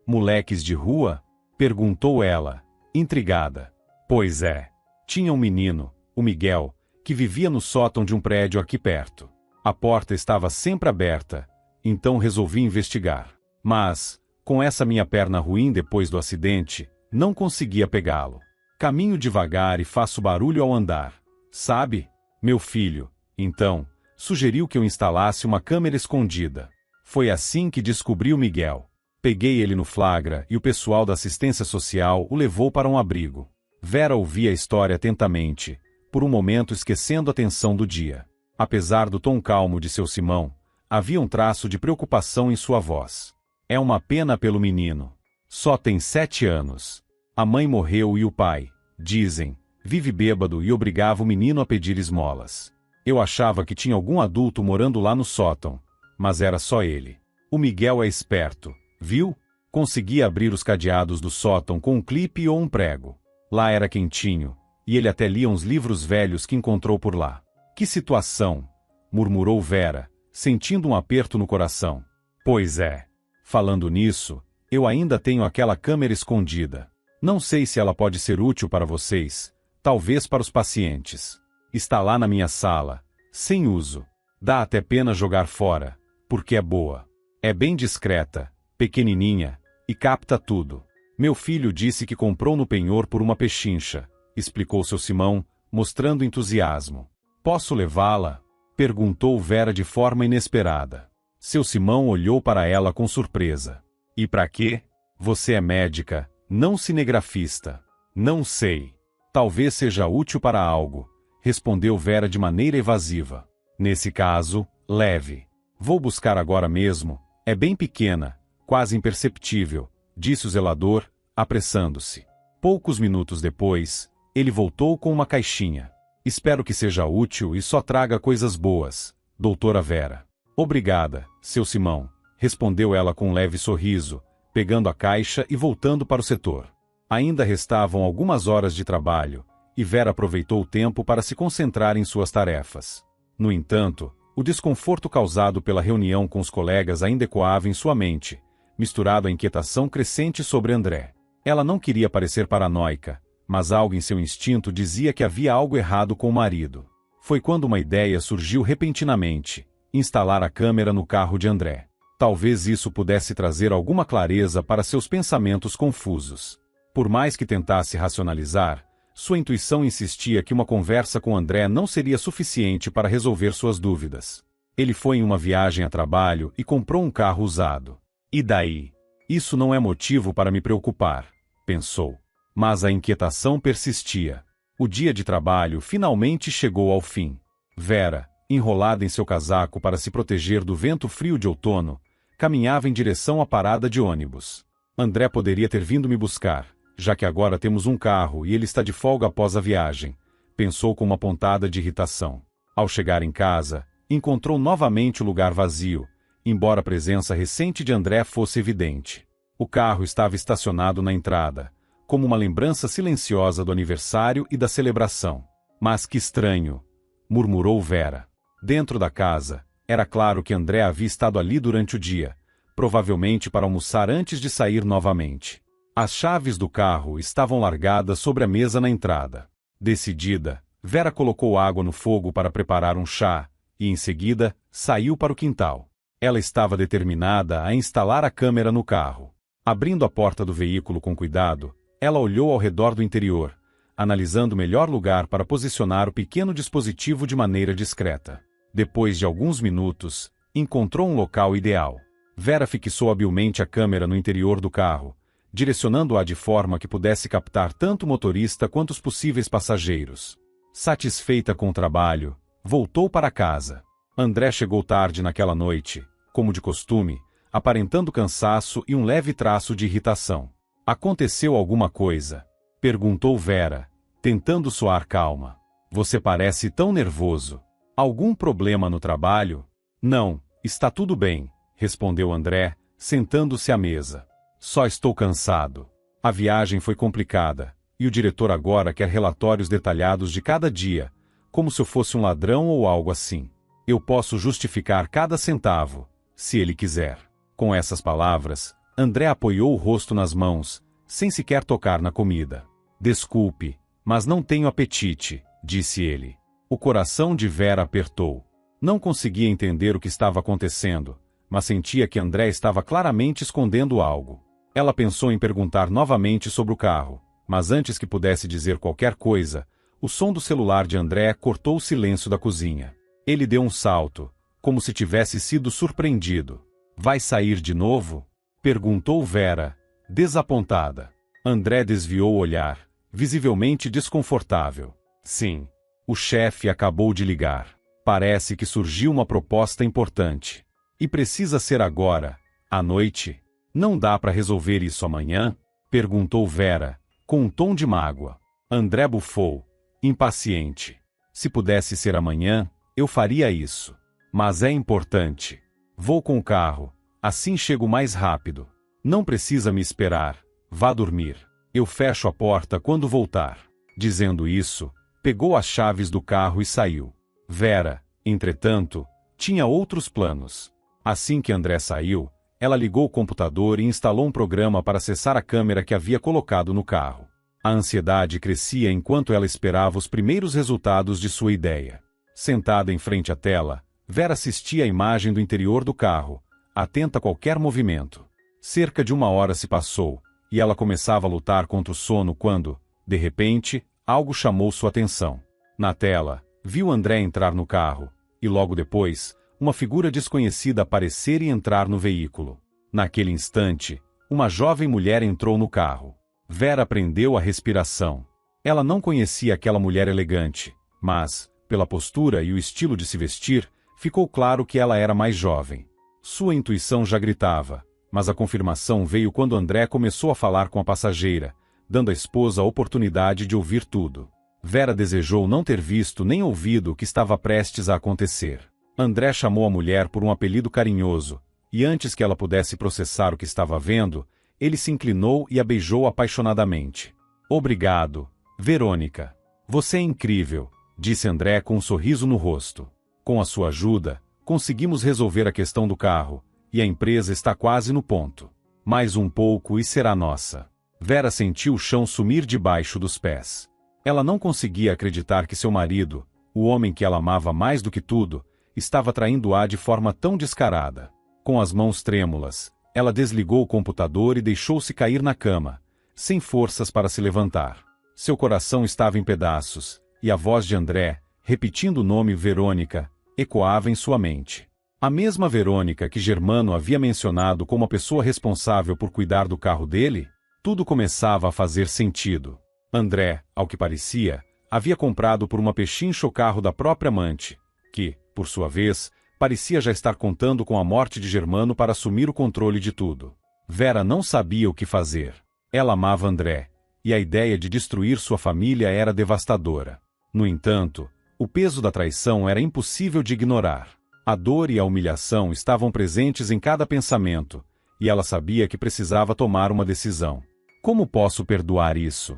Moleques de rua? Perguntou ela, intrigada. Pois é. Tinha um menino, o Miguel, que vivia no sótão de um prédio aqui perto. A porta estava sempre aberta, então resolvi investigar. Mas, com essa minha perna ruim depois do acidente, não conseguia pegá-lo. Caminho devagar e faço barulho ao andar. Sabe? Meu filho, então, sugeriu que eu instalasse uma câmera escondida. Foi assim que descobri o Miguel. Peguei ele no flagra e o pessoal da assistência social o levou para um abrigo. Vera ouvia a história atentamente, por um momento esquecendo a tensão do dia. Apesar do tom calmo de seu Simão, havia um traço de preocupação em sua voz. É uma pena pelo menino. Só tem 7 anos. A mãe morreu e o pai, dizem, vive bêbado e obrigava o menino a pedir esmolas. Eu achava que tinha algum adulto morando lá no sótão, mas era só ele. O Miguel é esperto, viu? Conseguia abrir os cadeados do sótão com um clipe ou um prego. Lá era quentinho, e ele até lia uns livros velhos que encontrou por lá. Que situação! Murmurou Vera, sentindo um aperto no coração. Pois é. Falando nisso, eu ainda tenho aquela câmera escondida. Não sei se ela pode ser útil para vocês, talvez para os pacientes. Está lá na minha sala, sem uso. Dá até pena jogar fora, porque é boa. É bem discreta, pequenininha, e capta tudo. Meu filho disse que comprou no penhor por uma pechincha, explicou seu Simão, mostrando entusiasmo. Posso levá-la? Perguntou Vera de forma inesperada. Seu Simão olhou para ela com surpresa. E para quê? Você é médica, não cinegrafista. Não sei. Talvez seja útil para algo, respondeu Vera de maneira evasiva. Nesse caso, leve. Vou buscar agora mesmo, é bem pequena, quase imperceptível, disse o zelador, apressando-se. Poucos minutos depois, ele voltou com uma caixinha. Espero que seja útil e só traga coisas boas, doutora Vera. Obrigada, seu Simão, respondeu ela com um leve sorriso, pegando a caixa e voltando para o setor. Ainda restavam algumas horas de trabalho, e Vera aproveitou o tempo para se concentrar em suas tarefas. No entanto, o desconforto causado pela reunião com os colegas ainda ecoava em sua mente, misturado à inquietação crescente sobre André. Ela não queria parecer paranoica, mas algo em seu instinto dizia que havia algo errado com o marido. Foi quando uma ideia surgiu repentinamente: instalar a câmera no carro de André. Talvez isso pudesse trazer alguma clareza para seus pensamentos confusos. Por mais que tentasse racionalizar, sua intuição insistia que uma conversa com André não seria suficiente para resolver suas dúvidas. Ele foi em uma viagem a trabalho e comprou um carro usado. E daí? Isso não é motivo para me preocupar, pensou. Mas a inquietação persistia. O dia de trabalho finalmente chegou ao fim. Vera, enrolada em seu casaco para se proteger do vento frio de outono, caminhava em direção à parada de ônibus. André poderia ter vindo me buscar, já que agora temos um carro e ele está de folga após a viagem, pensou com uma pontada de irritação. Ao chegar em casa, encontrou novamente o lugar vazio, embora a presença recente de André fosse evidente. O carro estava estacionado na entrada, como uma lembrança silenciosa do aniversário e da celebração. Mas que estranho, murmurou Vera. Dentro da casa, era claro que André havia estado ali durante o dia, provavelmente para almoçar antes de sair novamente. As chaves do carro estavam largadas sobre a mesa na entrada. Decidida, Vera colocou água no fogo para preparar um chá, e em seguida, saiu para o quintal. Ela estava determinada a instalar a câmera no carro. Abrindo a porta do veículo com cuidado, ela olhou ao redor do interior, analisando o melhor lugar para posicionar o pequeno dispositivo de maneira discreta. Depois de alguns minutos, encontrou um local ideal. Vera fixou habilmente a câmera no interior do carro, direcionando-a de forma que pudesse captar tanto o motorista quanto os possíveis passageiros. Satisfeita com o trabalho, voltou para casa. André chegou tarde naquela noite, como de costume, aparentando cansaço e um leve traço de irritação. Aconteceu alguma coisa? Perguntou Vera, tentando soar calma. Você parece tão nervoso. Algum problema no trabalho? Não, está tudo bem, respondeu André, sentando-se à mesa. Só estou cansado. A viagem foi complicada, e o diretor agora quer relatórios detalhados de cada dia, como se eu fosse um ladrão ou algo assim. Eu posso justificar cada centavo, se ele quiser. Com essas palavras, André apoiou o rosto nas mãos, sem sequer tocar na comida. Desculpe, mas não tenho apetite, disse ele. O coração de Vera apertou. Não conseguia entender o que estava acontecendo, mas sentia que André estava claramente escondendo algo. Ela pensou em perguntar novamente sobre o carro, mas antes que pudesse dizer qualquer coisa, o som do celular de André cortou o silêncio da cozinha. Ele deu um salto, como se tivesse sido surpreendido. Vai sair de novo? Perguntou Vera, desapontada. André desviou o olhar, visivelmente desconfortável. Sim, o chefe acabou de ligar. Parece que surgiu uma proposta importante. E precisa ser agora, à noite? Não dá para resolver isso amanhã? Perguntou Vera, com um tom de mágoa. André bufou, impaciente. Se pudesse ser amanhã, eu faria isso. Mas é importante. Vou com o carro, assim chego mais rápido. Não precisa me esperar, vá dormir. Eu fecho a porta quando voltar. Dizendo isso, pegou as chaves do carro e saiu. Vera, entretanto, tinha outros planos. Assim que André saiu, ela ligou o computador e instalou um programa para acessar a câmera que havia colocado no carro. A ansiedade crescia enquanto ela esperava os primeiros resultados de sua ideia. Sentada em frente à tela, Vera assistia à imagem do interior do carro, atenta a qualquer movimento. Cerca de 1 hora se passou, e ela começava a lutar contra o sono quando, de repente, algo chamou sua atenção. Na tela, viu André entrar no carro, e logo depois, uma figura desconhecida aparecer e entrar no veículo. Naquele instante, uma jovem mulher entrou no carro. Vera prendeu a respiração. Ela não conhecia aquela mulher elegante, mas, pela postura e o estilo de se vestir, ficou claro que ela era mais jovem. Sua intuição já gritava, mas a confirmação veio quando André começou a falar com a passageira, dando à esposa a oportunidade de ouvir tudo. Vera desejou não ter visto nem ouvido o que estava prestes a acontecer. André chamou a mulher por um apelido carinhoso, e antes que ela pudesse processar o que estava vendo, ele se inclinou e a beijou apaixonadamente. Obrigado, Verônica. Você é incrível, disse André com um sorriso no rosto. Com a sua ajuda, conseguimos resolver a questão do carro, e a empresa está quase no ponto. Mais um pouco e será nossa. Vera sentiu o chão sumir debaixo dos pés. Ela não conseguia acreditar que seu marido, o homem que ela amava mais do que tudo, estava traindo-a de forma tão descarada. Com as mãos trêmulas, ela desligou o computador e deixou-se cair na cama, sem forças para se levantar. Seu coração estava em pedaços, e a voz de André, repetindo o nome Verônica, ecoava em sua mente. A mesma Verônica que Germano havia mencionado como a pessoa responsável por cuidar do carro dele? Tudo começava a fazer sentido. André, ao que parecia, havia comprado por uma pechincha o carro da própria amante, que, por sua vez, parecia já estar contando com a morte de Germano para assumir o controle de tudo. Vera não sabia o que fazer. Ela amava André, e a ideia de destruir sua família era devastadora. No entanto, o peso da traição era impossível de ignorar. A dor e a humilhação estavam presentes em cada pensamento, e ela sabia que precisava tomar uma decisão. Como posso perdoar isso?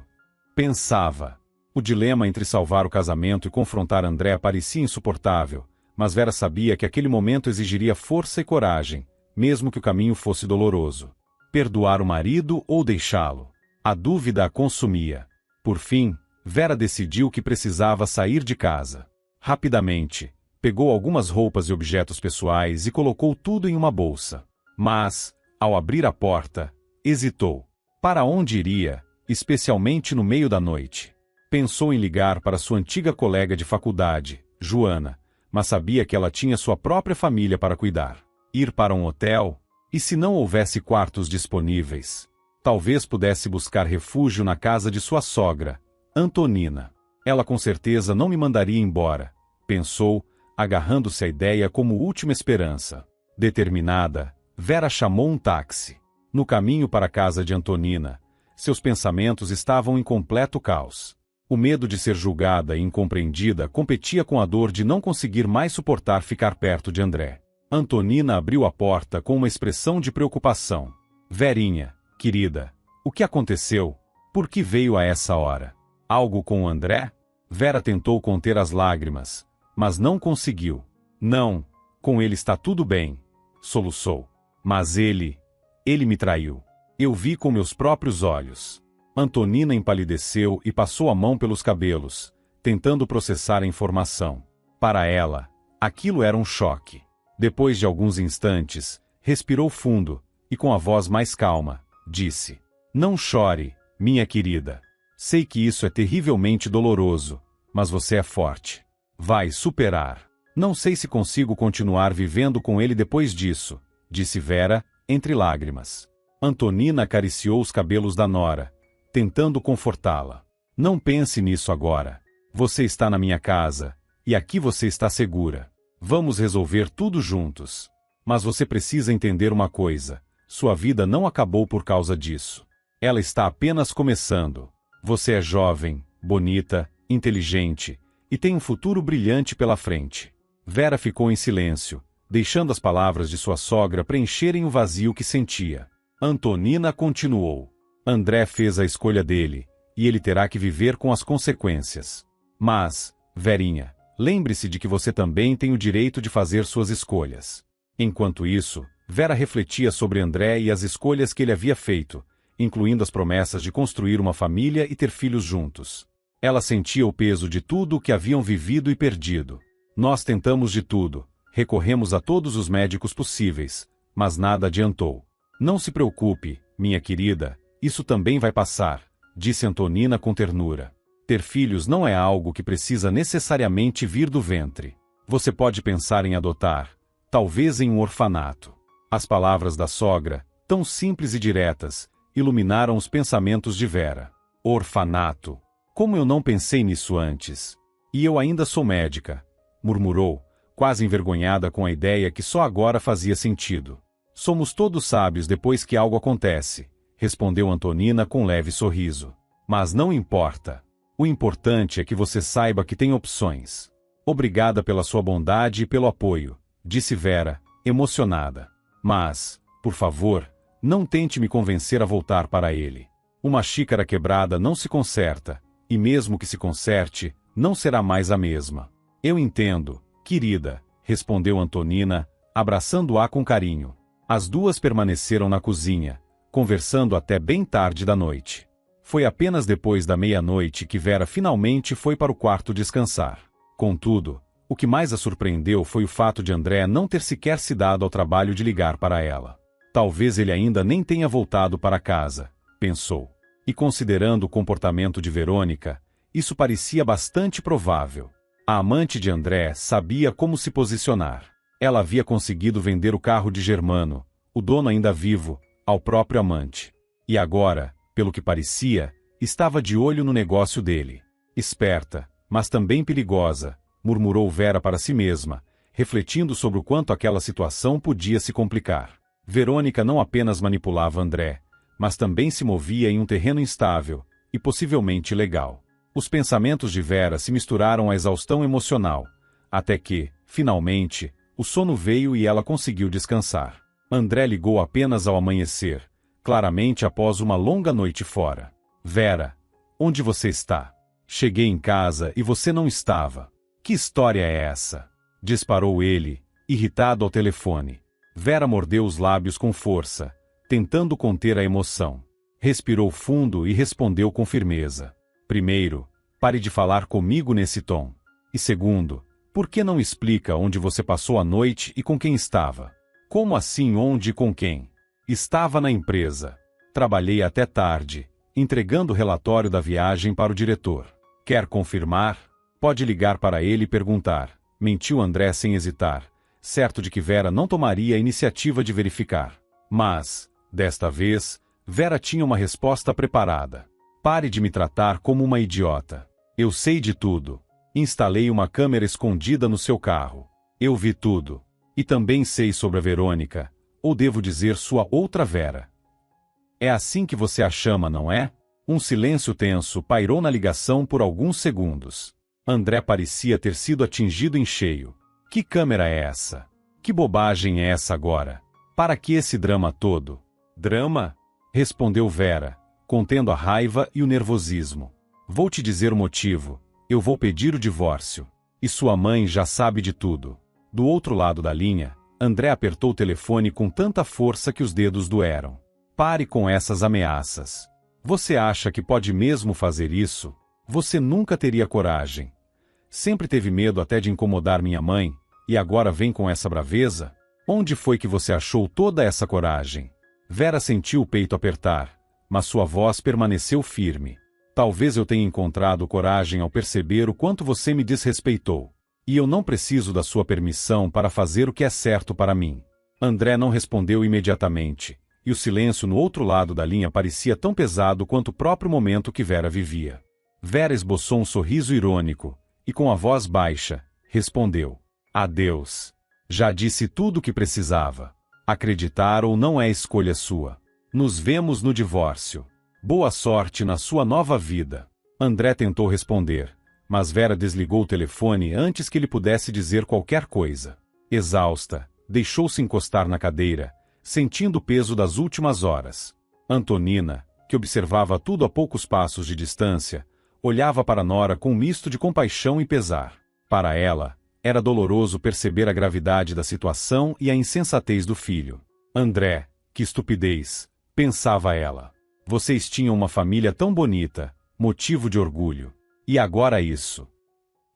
Pensava. O dilema entre salvar o casamento e confrontar André parecia insuportável, mas Vera sabia que aquele momento exigiria força e coragem, mesmo que o caminho fosse doloroso. Perdoar o marido ou deixá-lo? A dúvida a consumia. Por fim, Vera decidiu que precisava sair de casa. Rapidamente, pegou algumas roupas e objetos pessoais e colocou tudo em uma bolsa. Mas, ao abrir a porta, hesitou. Para onde iria, especialmente no meio da noite? Pensou em ligar para sua antiga colega de faculdade, Joana, mas sabia que ela tinha sua própria família para cuidar. Ir para um hotel? E se não houvesse quartos disponíveis? Talvez pudesse buscar refúgio na casa de sua sogra, Antonina. Ela com certeza não me mandaria embora, pensou, agarrando-se à ideia como última esperança. Determinada, Vera chamou um táxi. No caminho para a casa de Antonina, seus pensamentos estavam em completo caos. O medo de ser julgada e incompreendida competia com a dor de não conseguir mais suportar ficar perto de André. Antonina abriu a porta com uma expressão de preocupação. Verinha, querida, o que aconteceu? Por que veio a essa hora? Algo com o André? Vera tentou conter as lágrimas, mas não conseguiu. Não, com ele está tudo bem, soluçou. Mas ele me traiu. Eu vi com meus próprios olhos. Antonina empalideceu e passou a mão pelos cabelos, tentando processar a informação. Para ela, aquilo era um choque. Depois de alguns instantes, respirou fundo, e com a voz mais calma, disse: Não chore, minha querida. Sei que isso é terrivelmente doloroso, mas você é forte. Vai superar. Não sei se consigo continuar vivendo com ele depois disso, disse Vera, entre lágrimas. Antonina acariciou os cabelos da nora, tentando confortá-la. Não pense nisso agora. Você está na minha casa, e aqui você está segura. Vamos resolver tudo juntos. Mas você precisa entender uma coisa: sua vida não acabou por causa disso. Ela está apenas começando. Você é jovem, bonita, inteligente, e tem um futuro brilhante pela frente. Vera ficou em silêncio, deixando as palavras de sua sogra preencherem o vazio que sentia. Antonina continuou. André fez a escolha dele, e ele terá que viver com as consequências. Mas, Verinha, lembre-se de que você também tem o direito de fazer suas escolhas. Enquanto isso, Vera refletia sobre André e as escolhas que ele havia feito, incluindo as promessas de construir uma família e ter filhos juntos. Ela sentia o peso de tudo o que haviam vivido e perdido. Nós tentamos de tudo, recorremos a todos os médicos possíveis, mas nada adiantou. Não se preocupe, minha querida, isso também vai passar, disse Antonina com ternura. Ter filhos não é algo que precisa necessariamente vir do ventre. Você pode pensar em adotar, talvez em um orfanato. As palavras da sogra, tão simples e diretas, iluminaram os pensamentos de Vera. Orfanato. Como eu não pensei nisso antes? E eu ainda sou médica, murmurou, quase envergonhada com a ideia que só agora fazia sentido. Somos todos sábios depois que algo acontece, respondeu Antonina com um leve sorriso. Mas não importa. O importante é que você saiba que tem opções. Obrigada pela sua bondade e pelo apoio, disse Vera, emocionada. Mas, por favor, não tente me convencer a voltar para ele. Uma xícara quebrada não se conserta, e mesmo que se conserte, não será mais a mesma. Eu entendo, querida, respondeu Antonina, abraçando-a com carinho. As duas permaneceram na cozinha, conversando até bem tarde da noite. Foi apenas depois da meia-noite que Vera finalmente foi para o quarto descansar. Contudo, o que mais a surpreendeu foi o fato de André não ter sequer se dado ao trabalho de ligar para ela. Talvez ele ainda nem tenha voltado para casa, pensou. E considerando o comportamento de Verônica, isso parecia bastante provável. A amante de André sabia como se posicionar. Ela havia conseguido vender o carro de Germano, o dono ainda vivo, ao próprio amante. E agora, pelo que parecia, estava de olho no negócio dele. Esperta, mas também perigosa, murmurou Vera para si mesma, refletindo sobre o quanto aquela situação podia se complicar. Verônica não apenas manipulava André, mas também se movia em um terreno instável, e possivelmente ilegal. Os pensamentos de Vera se misturaram à exaustão emocional, até que, finalmente, o sono veio e ela conseguiu descansar. André ligou apenas ao amanhecer, claramente após uma longa noite fora. Vera, onde você está? Cheguei em casa e você não estava. Que história é essa? Disparou ele, irritado ao telefone. Vera mordeu os lábios com força, tentando conter a emoção. Respirou fundo e respondeu com firmeza. Primeiro, pare de falar comigo nesse tom. E segundo, por que não explica onde você passou a noite e com quem estava? Como assim onde e com quem? Estava na empresa. Trabalhei até tarde, entregando o relatório da viagem para o diretor. Quer confirmar? Pode ligar para ele e perguntar. Mentiu André sem hesitar, certo de que Vera não tomaria a iniciativa de verificar. Mas, desta vez, Vera tinha uma resposta preparada. Pare de me tratar como uma idiota. Eu sei de tudo. Instalei uma câmera escondida no seu carro. Eu vi tudo. E também sei sobre a Verônica, ou devo dizer sua outra Vera. É assim que você a chama, não é? Um silêncio tenso pairou na ligação por alguns segundos. André parecia ter sido atingido em cheio. Que câmera é essa? Que bobagem é essa agora? Para que esse drama todo? Drama? Respondeu Vera, contendo a raiva e o nervosismo. Vou te dizer o motivo. Eu vou pedir o divórcio. E sua mãe já sabe de tudo. Do outro lado da linha, André apertou o telefone com tanta força que os dedos doeram. Pare com essas ameaças. Você acha que pode mesmo fazer isso? Você nunca teria coragem. Sempre teve medo até de incomodar minha mãe, e agora vem com essa braveza? Onde foi que você achou toda essa coragem? Vera sentiu o peito apertar, mas sua voz permaneceu firme. Talvez eu tenha encontrado coragem ao perceber o quanto você me desrespeitou. E eu não preciso da sua permissão para fazer o que é certo para mim. André não respondeu imediatamente, e o silêncio no outro lado da linha parecia tão pesado quanto o próprio momento que Vera vivia. Vera esboçou um sorriso irônico, e com a voz baixa, respondeu: Adeus. Já disse tudo o que precisava. Acreditar ou não é escolha sua. Nos vemos no divórcio. Boa sorte na sua nova vida. André tentou responder, mas Vera desligou o telefone antes que ele pudesse dizer qualquer coisa. Exausta, deixou-se encostar na cadeira, sentindo o peso das últimas horas. Antonina, que observava tudo a poucos passos de distância, olhava para Nora com um misto de compaixão e pesar. Para ela, era doloroso perceber a gravidade da situação e a insensatez do filho. André, que estupidez, pensava ela. Vocês tinham uma família tão bonita, motivo de orgulho. E agora isso.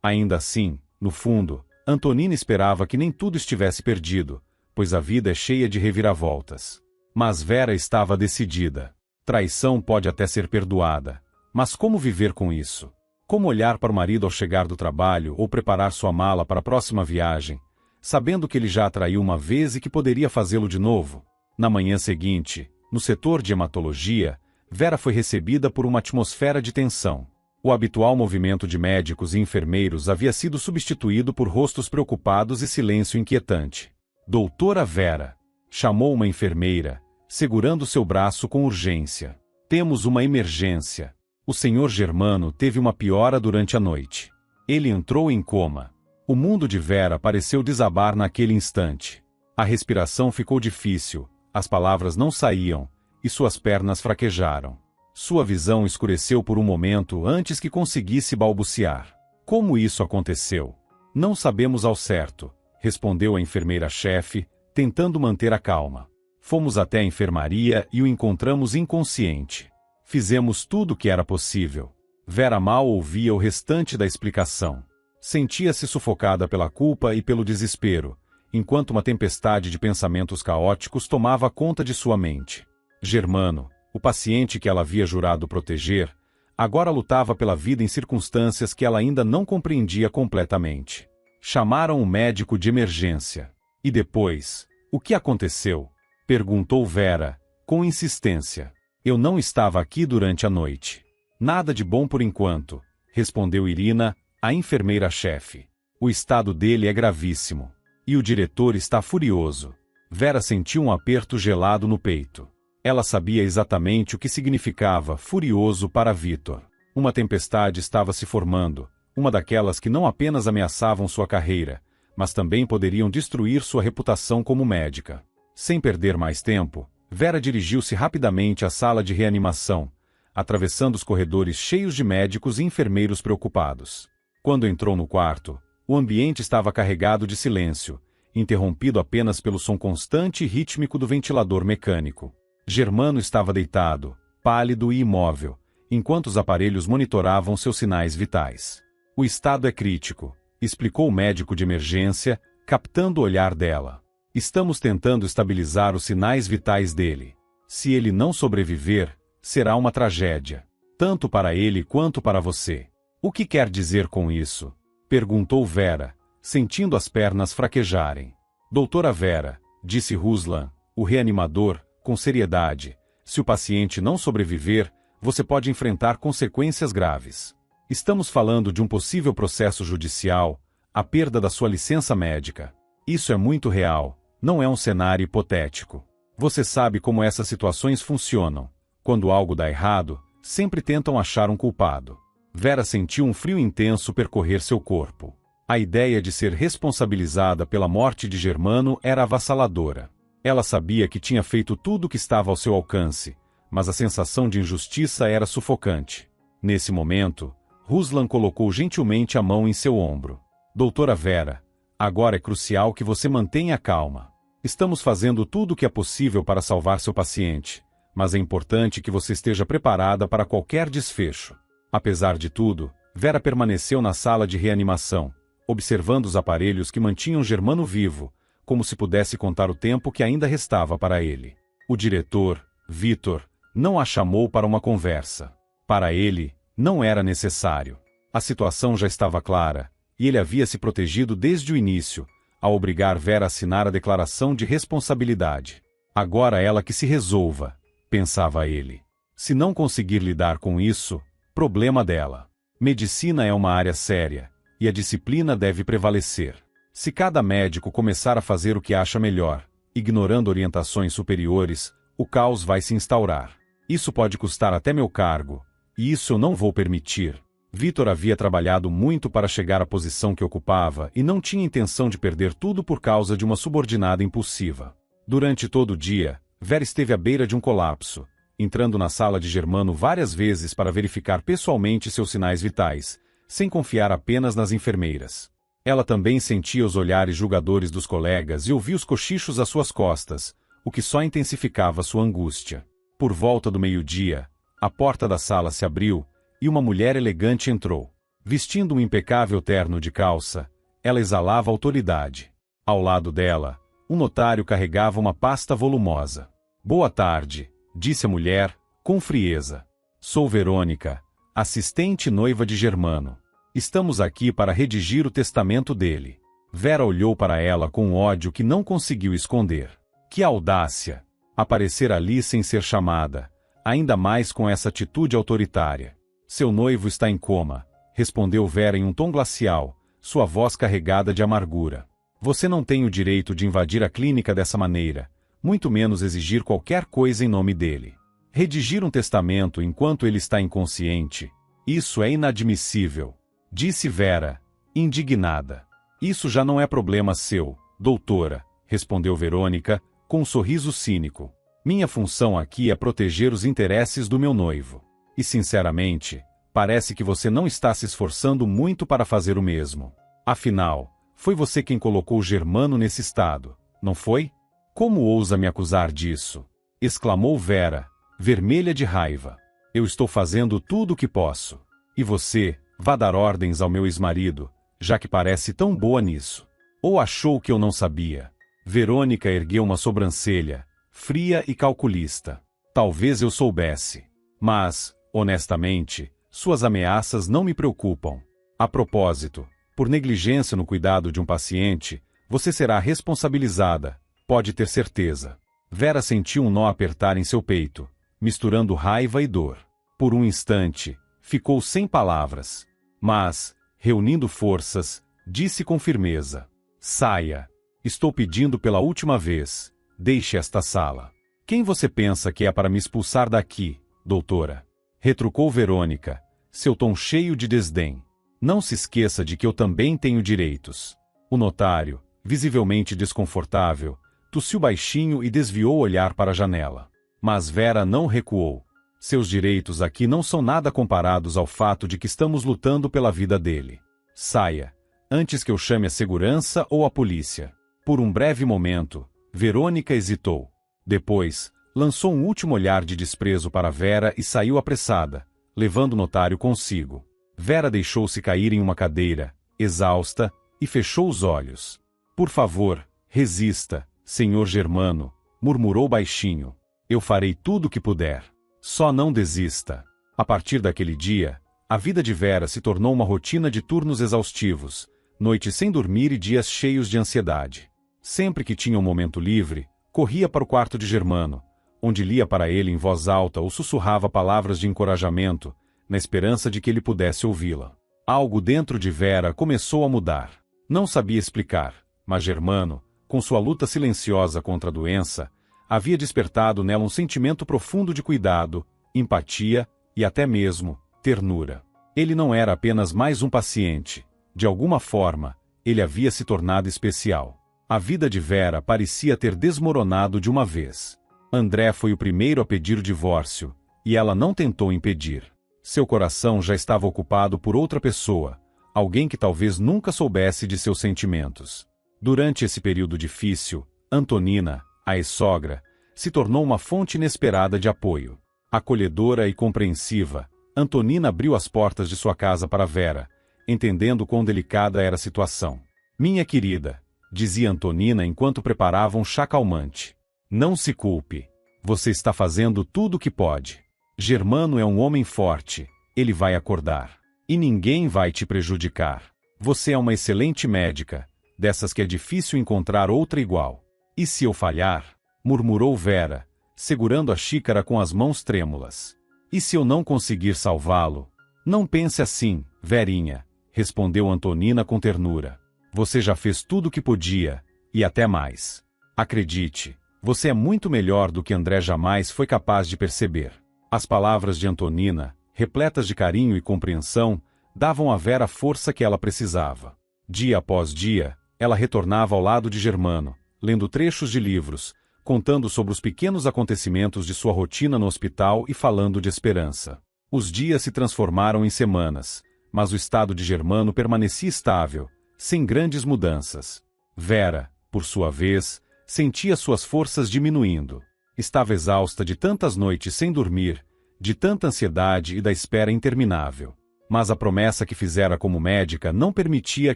Ainda assim, no fundo, Antonina esperava que nem tudo estivesse perdido, pois a vida é cheia de reviravoltas. Mas Vera estava decidida. Traição pode até ser perdoada. Mas como viver com isso? Como olhar para o marido ao chegar do trabalho ou preparar sua mala para a próxima viagem, sabendo que ele já a traiu uma vez e que poderia fazê-lo de novo? Na manhã seguinte, no setor de hematologia, Vera foi recebida por uma atmosfera de tensão. O habitual movimento de médicos e enfermeiros havia sido substituído por rostos preocupados e silêncio inquietante. Doutora Vera, chamou uma enfermeira, segurando seu braço com urgência. Temos uma emergência. O senhor Germano teve uma piora durante a noite. Ele entrou em coma. O mundo de Vera pareceu desabar naquele instante. A respiração ficou difícil, as palavras não saíam, e suas pernas fraquejaram. Sua visão escureceu por um momento antes que conseguisse balbuciar. Como isso aconteceu? Não sabemos ao certo, respondeu a enfermeira-chefe, tentando manter a calma. Fomos até a enfermaria e o encontramos inconsciente. Fizemos tudo o que era possível. Vera mal ouvia o restante da explicação. Sentia-se sufocada pela culpa e pelo desespero, enquanto uma tempestade de pensamentos caóticos tomava conta de sua mente. Germano, o paciente que ela havia jurado proteger, agora lutava pela vida em circunstâncias que ela ainda não compreendia completamente. Chamaram um médico de emergência. E depois, o que aconteceu? Perguntou Vera, com insistência. Eu não estava aqui durante a noite. Nada de bom por enquanto, respondeu Irina, a enfermeira-chefe. O estado dele é gravíssimo. E o diretor está furioso. Vera sentiu um aperto gelado no peito. Ela sabia exatamente o que significava furioso para Vitor. Uma tempestade estava se formando, uma daquelas que não apenas ameaçavam sua carreira, mas também poderiam destruir sua reputação como médica. Sem perder mais tempo, Vera dirigiu-se rapidamente à sala de reanimação, atravessando os corredores cheios de médicos e enfermeiros preocupados. Quando entrou no quarto, o ambiente estava carregado de silêncio, interrompido apenas pelo som constante e rítmico do ventilador mecânico. Germano estava deitado, pálido e imóvel, enquanto os aparelhos monitoravam seus sinais vitais. O estado é crítico, explicou o médico de emergência, captando o olhar dela. Estamos tentando estabilizar os sinais vitais dele. Se ele não sobreviver, será uma tragédia, tanto para ele quanto para você. O que quer dizer com isso? Perguntou Vera, sentindo as pernas fraquejarem. Doutora Vera, disse Ruslan, o reanimador, com seriedade, se o paciente não sobreviver, você pode enfrentar consequências graves. Estamos falando de um possível processo judicial, a perda da sua licença médica. Isso é muito real, não é um cenário hipotético. Você sabe como essas situações funcionam. Quando algo dá errado, sempre tentam achar um culpado. Vera sentiu um frio intenso percorrer seu corpo. A ideia de ser responsabilizada pela morte de Germano era avassaladora. Ela sabia que tinha feito tudo o que estava ao seu alcance, mas a sensação de injustiça era sufocante. Nesse momento, Ruslan colocou gentilmente a mão em seu ombro. Doutora Vera, agora é crucial que você mantenha a calma. Estamos fazendo tudo o que é possível para salvar seu paciente, mas é importante que você esteja preparada para qualquer desfecho. Apesar de tudo, Vera permaneceu na sala de reanimação, observando os aparelhos que mantinham Germano vivo, como se pudesse contar o tempo que ainda restava para ele. O diretor, Vitor, não a chamou para uma conversa. Para ele, não era necessário. A situação já estava clara, e ele havia se protegido desde o início, ao obrigar Vera a assinar a declaração de responsabilidade. Agora ela que se resolva, pensava ele. Se não conseguir lidar com isso, problema dela. Medicina é uma área séria, e a disciplina deve prevalecer. Se cada médico começar a fazer o que acha melhor, ignorando orientações superiores, o caos vai se instaurar. Isso pode custar até meu cargo, e isso eu não vou permitir. Vitor havia trabalhado muito para chegar à posição que ocupava e não tinha intenção de perder tudo por causa de uma subordinada impulsiva. Durante todo o dia, Vera esteve à beira de um colapso, entrando na sala de Germano várias vezes para verificar pessoalmente seus sinais vitais, sem confiar apenas nas enfermeiras. Ela também sentia os olhares julgadores dos colegas e ouvia os cochichos às suas costas, o que só intensificava sua angústia. Por volta do meio-dia, a porta da sala se abriu e uma mulher elegante entrou. Vestindo um impecável terno de calça, ela exalava autoridade. Ao lado dela, um notário carregava uma pasta volumosa. "Boa tarde", disse a mulher, com frieza. "Sou Verônica, assistente e noiva de Germano. Estamos aqui para redigir o testamento dele." Vera olhou para ela com um ódio que não conseguiu esconder. Que audácia! Aparecer ali sem ser chamada, ainda mais com essa atitude autoritária. "Seu noivo está em coma", respondeu Vera em um tom glacial, sua voz carregada de amargura. "Você não tem o direito de invadir a clínica dessa maneira, muito menos exigir qualquer coisa em nome dele. Redigir um testamento enquanto ele está inconsciente, isso é inadmissível", disse Vera, indignada. "Isso já não é problema seu, doutora", respondeu Verônica, com um sorriso cínico. "Minha função aqui é proteger os interesses do meu noivo. E sinceramente, parece que você não está se esforçando muito para fazer o mesmo. Afinal, foi você quem colocou Germano nesse estado, não foi? Como ousa me acusar disso?" exclamou Vera, vermelha de raiva. "Eu estou fazendo tudo o que posso. E você, vá dar ordens ao meu ex-marido, já que parece tão boa nisso. Ou achou que eu não sabia?" Verônica ergueu uma sobrancelha, fria e calculista. "Talvez eu soubesse. Mas, honestamente, suas ameaças não me preocupam. A propósito, por negligência no cuidado de um paciente, você será responsabilizada, pode ter certeza." Vera sentiu um nó apertar em seu peito, misturando raiva e dor. Por um instante, ficou sem palavras. Mas, reunindo forças, disse com firmeza: "Saia. Estou pedindo pela última vez. Deixe esta sala." "Quem você pensa que é para me expulsar daqui, doutora?" retrucou Verônica, seu tom cheio de desdém. "Não se esqueça de que eu também tenho direitos." O notário, visivelmente desconfortável, tossiu baixinho e desviou o olhar para a janela. Mas Vera não recuou. "Seus direitos aqui não são nada comparados ao fato de que estamos lutando pela vida dele. Saia, antes que eu chame a segurança ou a polícia." Por um breve momento, Verônica hesitou. Depois, lançou um último olhar de desprezo para Vera e saiu apressada, levando o notário consigo. Vera deixou-se cair em uma cadeira, exausta, e fechou os olhos. "Por favor, resista, senhor Germano", murmurou baixinho. "Eu farei tudo o que puder. Só não desista." A partir daquele dia, a vida de Vera se tornou uma rotina de turnos exaustivos, noites sem dormir e dias cheios de ansiedade. Sempre que tinha um momento livre, corria para o quarto de Germano, onde lia para ele em voz alta ou sussurrava palavras de encorajamento, na esperança de que ele pudesse ouvi-la. Algo dentro de Vera começou a mudar. Não sabia explicar, mas Germano, com sua luta silenciosa contra a doença, havia despertado nela um sentimento profundo de cuidado, empatia e até mesmo ternura. Ele não era apenas mais um paciente. De alguma forma, ele havia se tornado especial. A vida de Vera parecia ter desmoronado de uma vez. André foi o primeiro a pedir o divórcio, e ela não tentou impedir. Seu coração já estava ocupado por outra pessoa, alguém que talvez nunca soubesse de seus sentimentos. Durante esse período difícil, Antonina, a ex-sogra, se tornou uma fonte inesperada de apoio. Acolhedora e compreensiva, Antonina abriu as portas de sua casa para Vera, entendendo quão delicada era a situação. "Minha querida", dizia Antonina enquanto preparava um chá calmante, "não se culpe. Você está fazendo tudo o que pode. Germano é um homem forte, ele vai acordar. E ninguém vai te prejudicar. Você é uma excelente médica, dessas que é difícil encontrar outra igual. E se eu falhar?", murmurou Vera, segurando a xícara com as mãos trêmulas. "E se eu não conseguir salvá-lo?" "Não pense assim, Verinha", respondeu Antonina com ternura. "Você já fez tudo o que podia, e até mais. Acredite, você é muito melhor do que André jamais foi capaz de perceber." As palavras de Antonina, repletas de carinho e compreensão, davam a Vera a força que ela precisava. Dia após dia, ela retornava ao lado de Germano, lendo trechos de livros, contando sobre os pequenos acontecimentos de sua rotina no hospital e falando de esperança. Os dias se transformaram em semanas, mas o estado de Germano permanecia estável, sem grandes mudanças. Vera, por sua vez, sentia suas forças diminuindo. Estava exausta de tantas noites sem dormir, de tanta ansiedade e da espera interminável. Mas a promessa que fizera como médica não permitia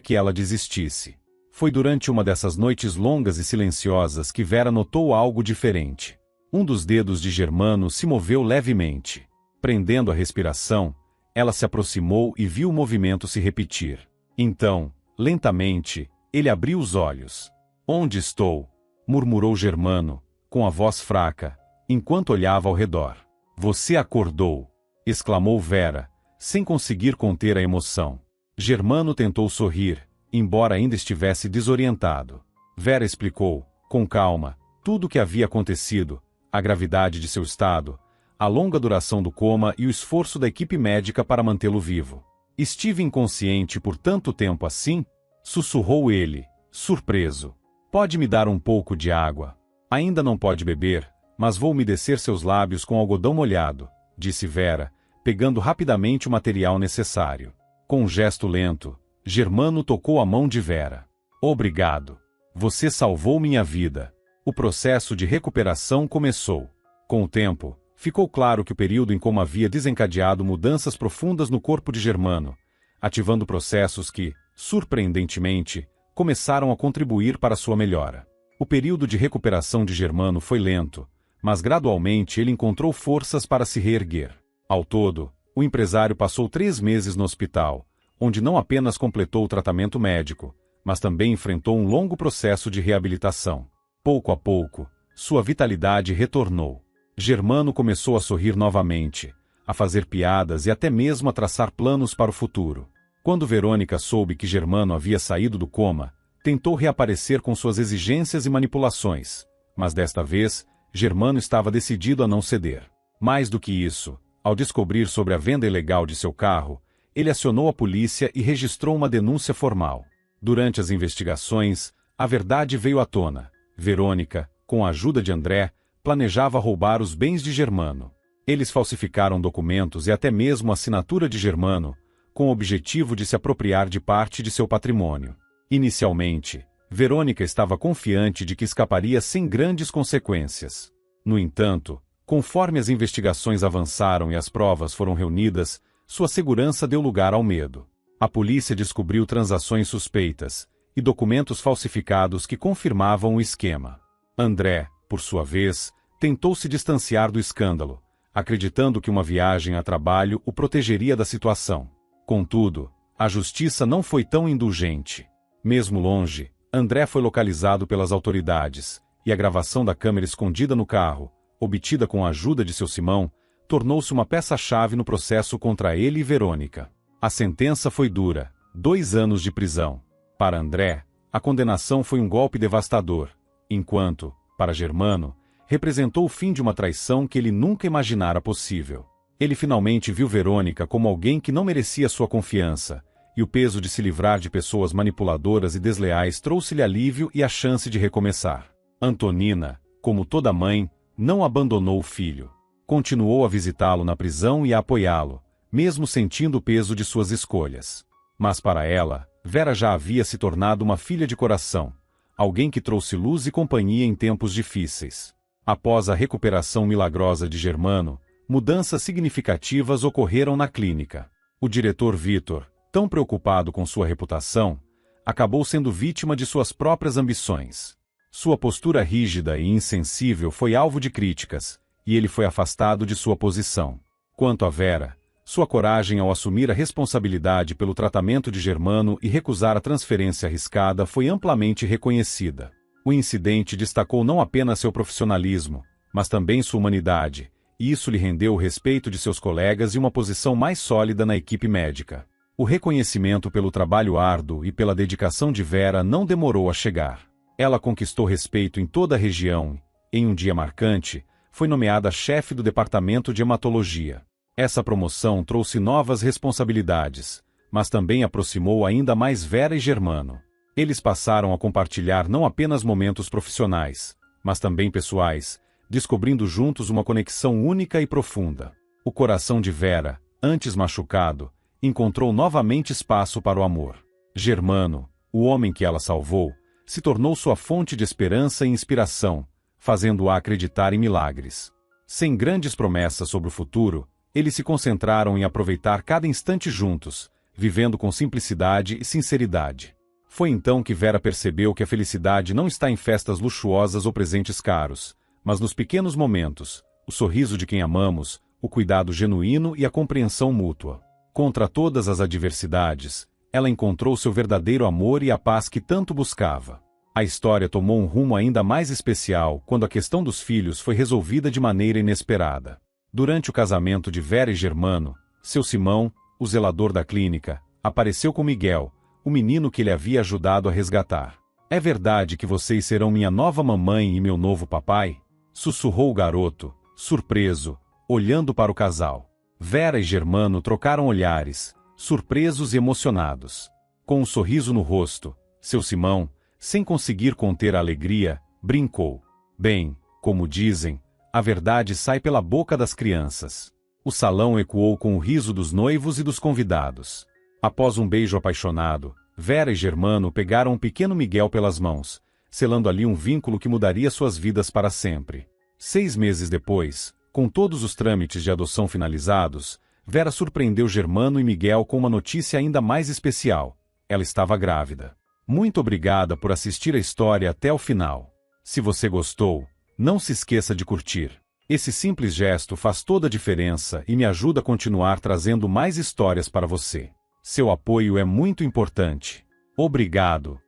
que ela desistisse. Foi durante uma dessas noites longas e silenciosas que Vera notou algo diferente. Um dos dedos de Germano se moveu levemente. Prendendo a respiração, ela se aproximou e viu o movimento se repetir. Então, lentamente, ele abriu os olhos. "Onde estou?", murmurou Germano, com a voz fraca, enquanto olhava ao redor. "Você acordou!", exclamou Vera, sem conseguir conter a emoção. Germano tentou sorrir, embora ainda estivesse desorientado. Vera explicou, com calma, tudo o que havia acontecido, a gravidade de seu estado, a longa duração do coma e o esforço da equipe médica para mantê-lo vivo. "Estive inconsciente por tanto tempo assim?", sussurrou ele, surpreso. "Pode me dar um pouco de água?" "Ainda não pode beber, mas vou umedecer seus lábios com algodão molhado", disse Vera, pegando rapidamente o material necessário. Com um gesto lento, Germano tocou a mão de Vera. "Obrigado. Você salvou minha vida." O processo de recuperação começou. Com o tempo, ficou claro que o período em coma havia desencadeado mudanças profundas no corpo de Germano, ativando processos que, surpreendentemente, começaram a contribuir para sua melhora. O período de recuperação de Germano foi lento, mas gradualmente ele encontrou forças para se reerguer. Ao todo, o empresário passou 3 meses no hospital, onde não apenas completou o tratamento médico, mas também enfrentou um longo processo de reabilitação. Pouco a pouco, sua vitalidade retornou. Germano começou a sorrir novamente, a fazer piadas e até mesmo a traçar planos para o futuro. Quando Verônica soube que Germano havia saído do coma, tentou reaparecer com suas exigências e manipulações, mas desta vez, Germano estava decidido a não ceder. Mais do que isso, ao descobrir sobre a venda ilegal de seu carro, ele acionou a polícia e registrou uma denúncia formal. Durante as investigações, a verdade veio à tona. Verônica, com a ajuda de André, planejava roubar os bens de Germano. Eles falsificaram documentos e até mesmo a assinatura de Germano, com o objetivo de se apropriar de parte de seu patrimônio. Inicialmente, Verônica estava confiante de que escaparia sem grandes consequências. No entanto, conforme as investigações avançaram e as provas foram reunidas, sua segurança deu lugar ao medo. A polícia descobriu transações suspeitas e documentos falsificados que confirmavam o esquema. André, por sua vez, tentou se distanciar do escândalo, acreditando que uma viagem a trabalho o protegeria da situação. Contudo, a justiça não foi tão indulgente. Mesmo longe, André foi localizado pelas autoridades, e a gravação da câmera escondida no carro, obtida com a ajuda de seu Simão, tornou-se uma peça-chave no processo contra ele e Verônica. A sentença foi dura, 2 anos de prisão. Para André, a condenação foi um golpe devastador, enquanto, para Germano, representou o fim de uma traição que ele nunca imaginara possível. Ele finalmente viu Verônica como alguém que não merecia sua confiança, e o peso de se livrar de pessoas manipuladoras e desleais trouxe-lhe alívio e a chance de recomeçar. Antonina, como toda mãe, não abandonou o filho. Continuou a visitá-lo na prisão e a apoiá-lo, mesmo sentindo o peso de suas escolhas. Mas para ela, Vera já havia se tornado uma filha de coração, alguém que trouxe luz e companhia em tempos difíceis. Após a recuperação milagrosa de Germano, mudanças significativas ocorreram na clínica. O diretor Vitor, tão preocupado com sua reputação, acabou sendo vítima de suas próprias ambições. Sua postura rígida e insensível foi alvo de críticas, e ele foi afastado de sua posição. Quanto a Vera, sua coragem ao assumir a responsabilidade pelo tratamento de Germano e recusar a transferência arriscada foi amplamente reconhecida. O incidente destacou não apenas seu profissionalismo, mas também sua humanidade, e isso lhe rendeu o respeito de seus colegas e uma posição mais sólida na equipe médica. O reconhecimento pelo trabalho árduo e pela dedicação de Vera não demorou a chegar. Ela conquistou respeito em toda a região e, em um dia marcante, foi nomeada chefe do departamento de hematologia. Essa promoção trouxe novas responsabilidades, mas também aproximou ainda mais Vera e Germano. Eles passaram a compartilhar não apenas momentos profissionais, mas também pessoais, descobrindo juntos uma conexão única e profunda. O coração de Vera, antes machucado, encontrou novamente espaço para o amor. Germano, o homem que ela salvou, se tornou sua fonte de esperança e inspiração, fazendo-a acreditar em milagres. Sem grandes promessas sobre o futuro, eles se concentraram em aproveitar cada instante juntos, vivendo com simplicidade e sinceridade. Foi então que Vera percebeu que a felicidade não está em festas luxuosas ou presentes caros, mas nos pequenos momentos, o sorriso de quem amamos, o cuidado genuíno e a compreensão mútua. Contra todas as adversidades, ela encontrou seu verdadeiro amor e a paz que tanto buscava. A história tomou um rumo ainda mais especial quando a questão dos filhos foi resolvida de maneira inesperada. Durante o casamento de Vera e Germano, seu Simão, o zelador da clínica, apareceu com Miguel, o menino que ele havia ajudado a resgatar. "É verdade que vocês serão minha nova mamãe e meu novo papai?" sussurrou o garoto, surpreso, olhando para o casal. Vera e Germano trocaram olhares, surpresos e emocionados. Com um sorriso no rosto, seu Simão, sem conseguir conter a alegria, brincou. "Bem, como dizem, a verdade sai pela boca das crianças." O salão ecoou com o riso dos noivos e dos convidados. Após um beijo apaixonado, Vera e Germano pegaram o pequeno Miguel pelas mãos, selando ali um vínculo que mudaria suas vidas para sempre. 6 meses depois, com todos os trâmites de adoção finalizados, Vera surpreendeu Germano e Miguel com uma notícia ainda mais especial. Ela estava grávida. Muito obrigada por assistir a história até o final. Se você gostou, não se esqueça de curtir. Esse simples gesto faz toda a diferença e me ajuda a continuar trazendo mais histórias para você. Seu apoio é muito importante. Obrigado.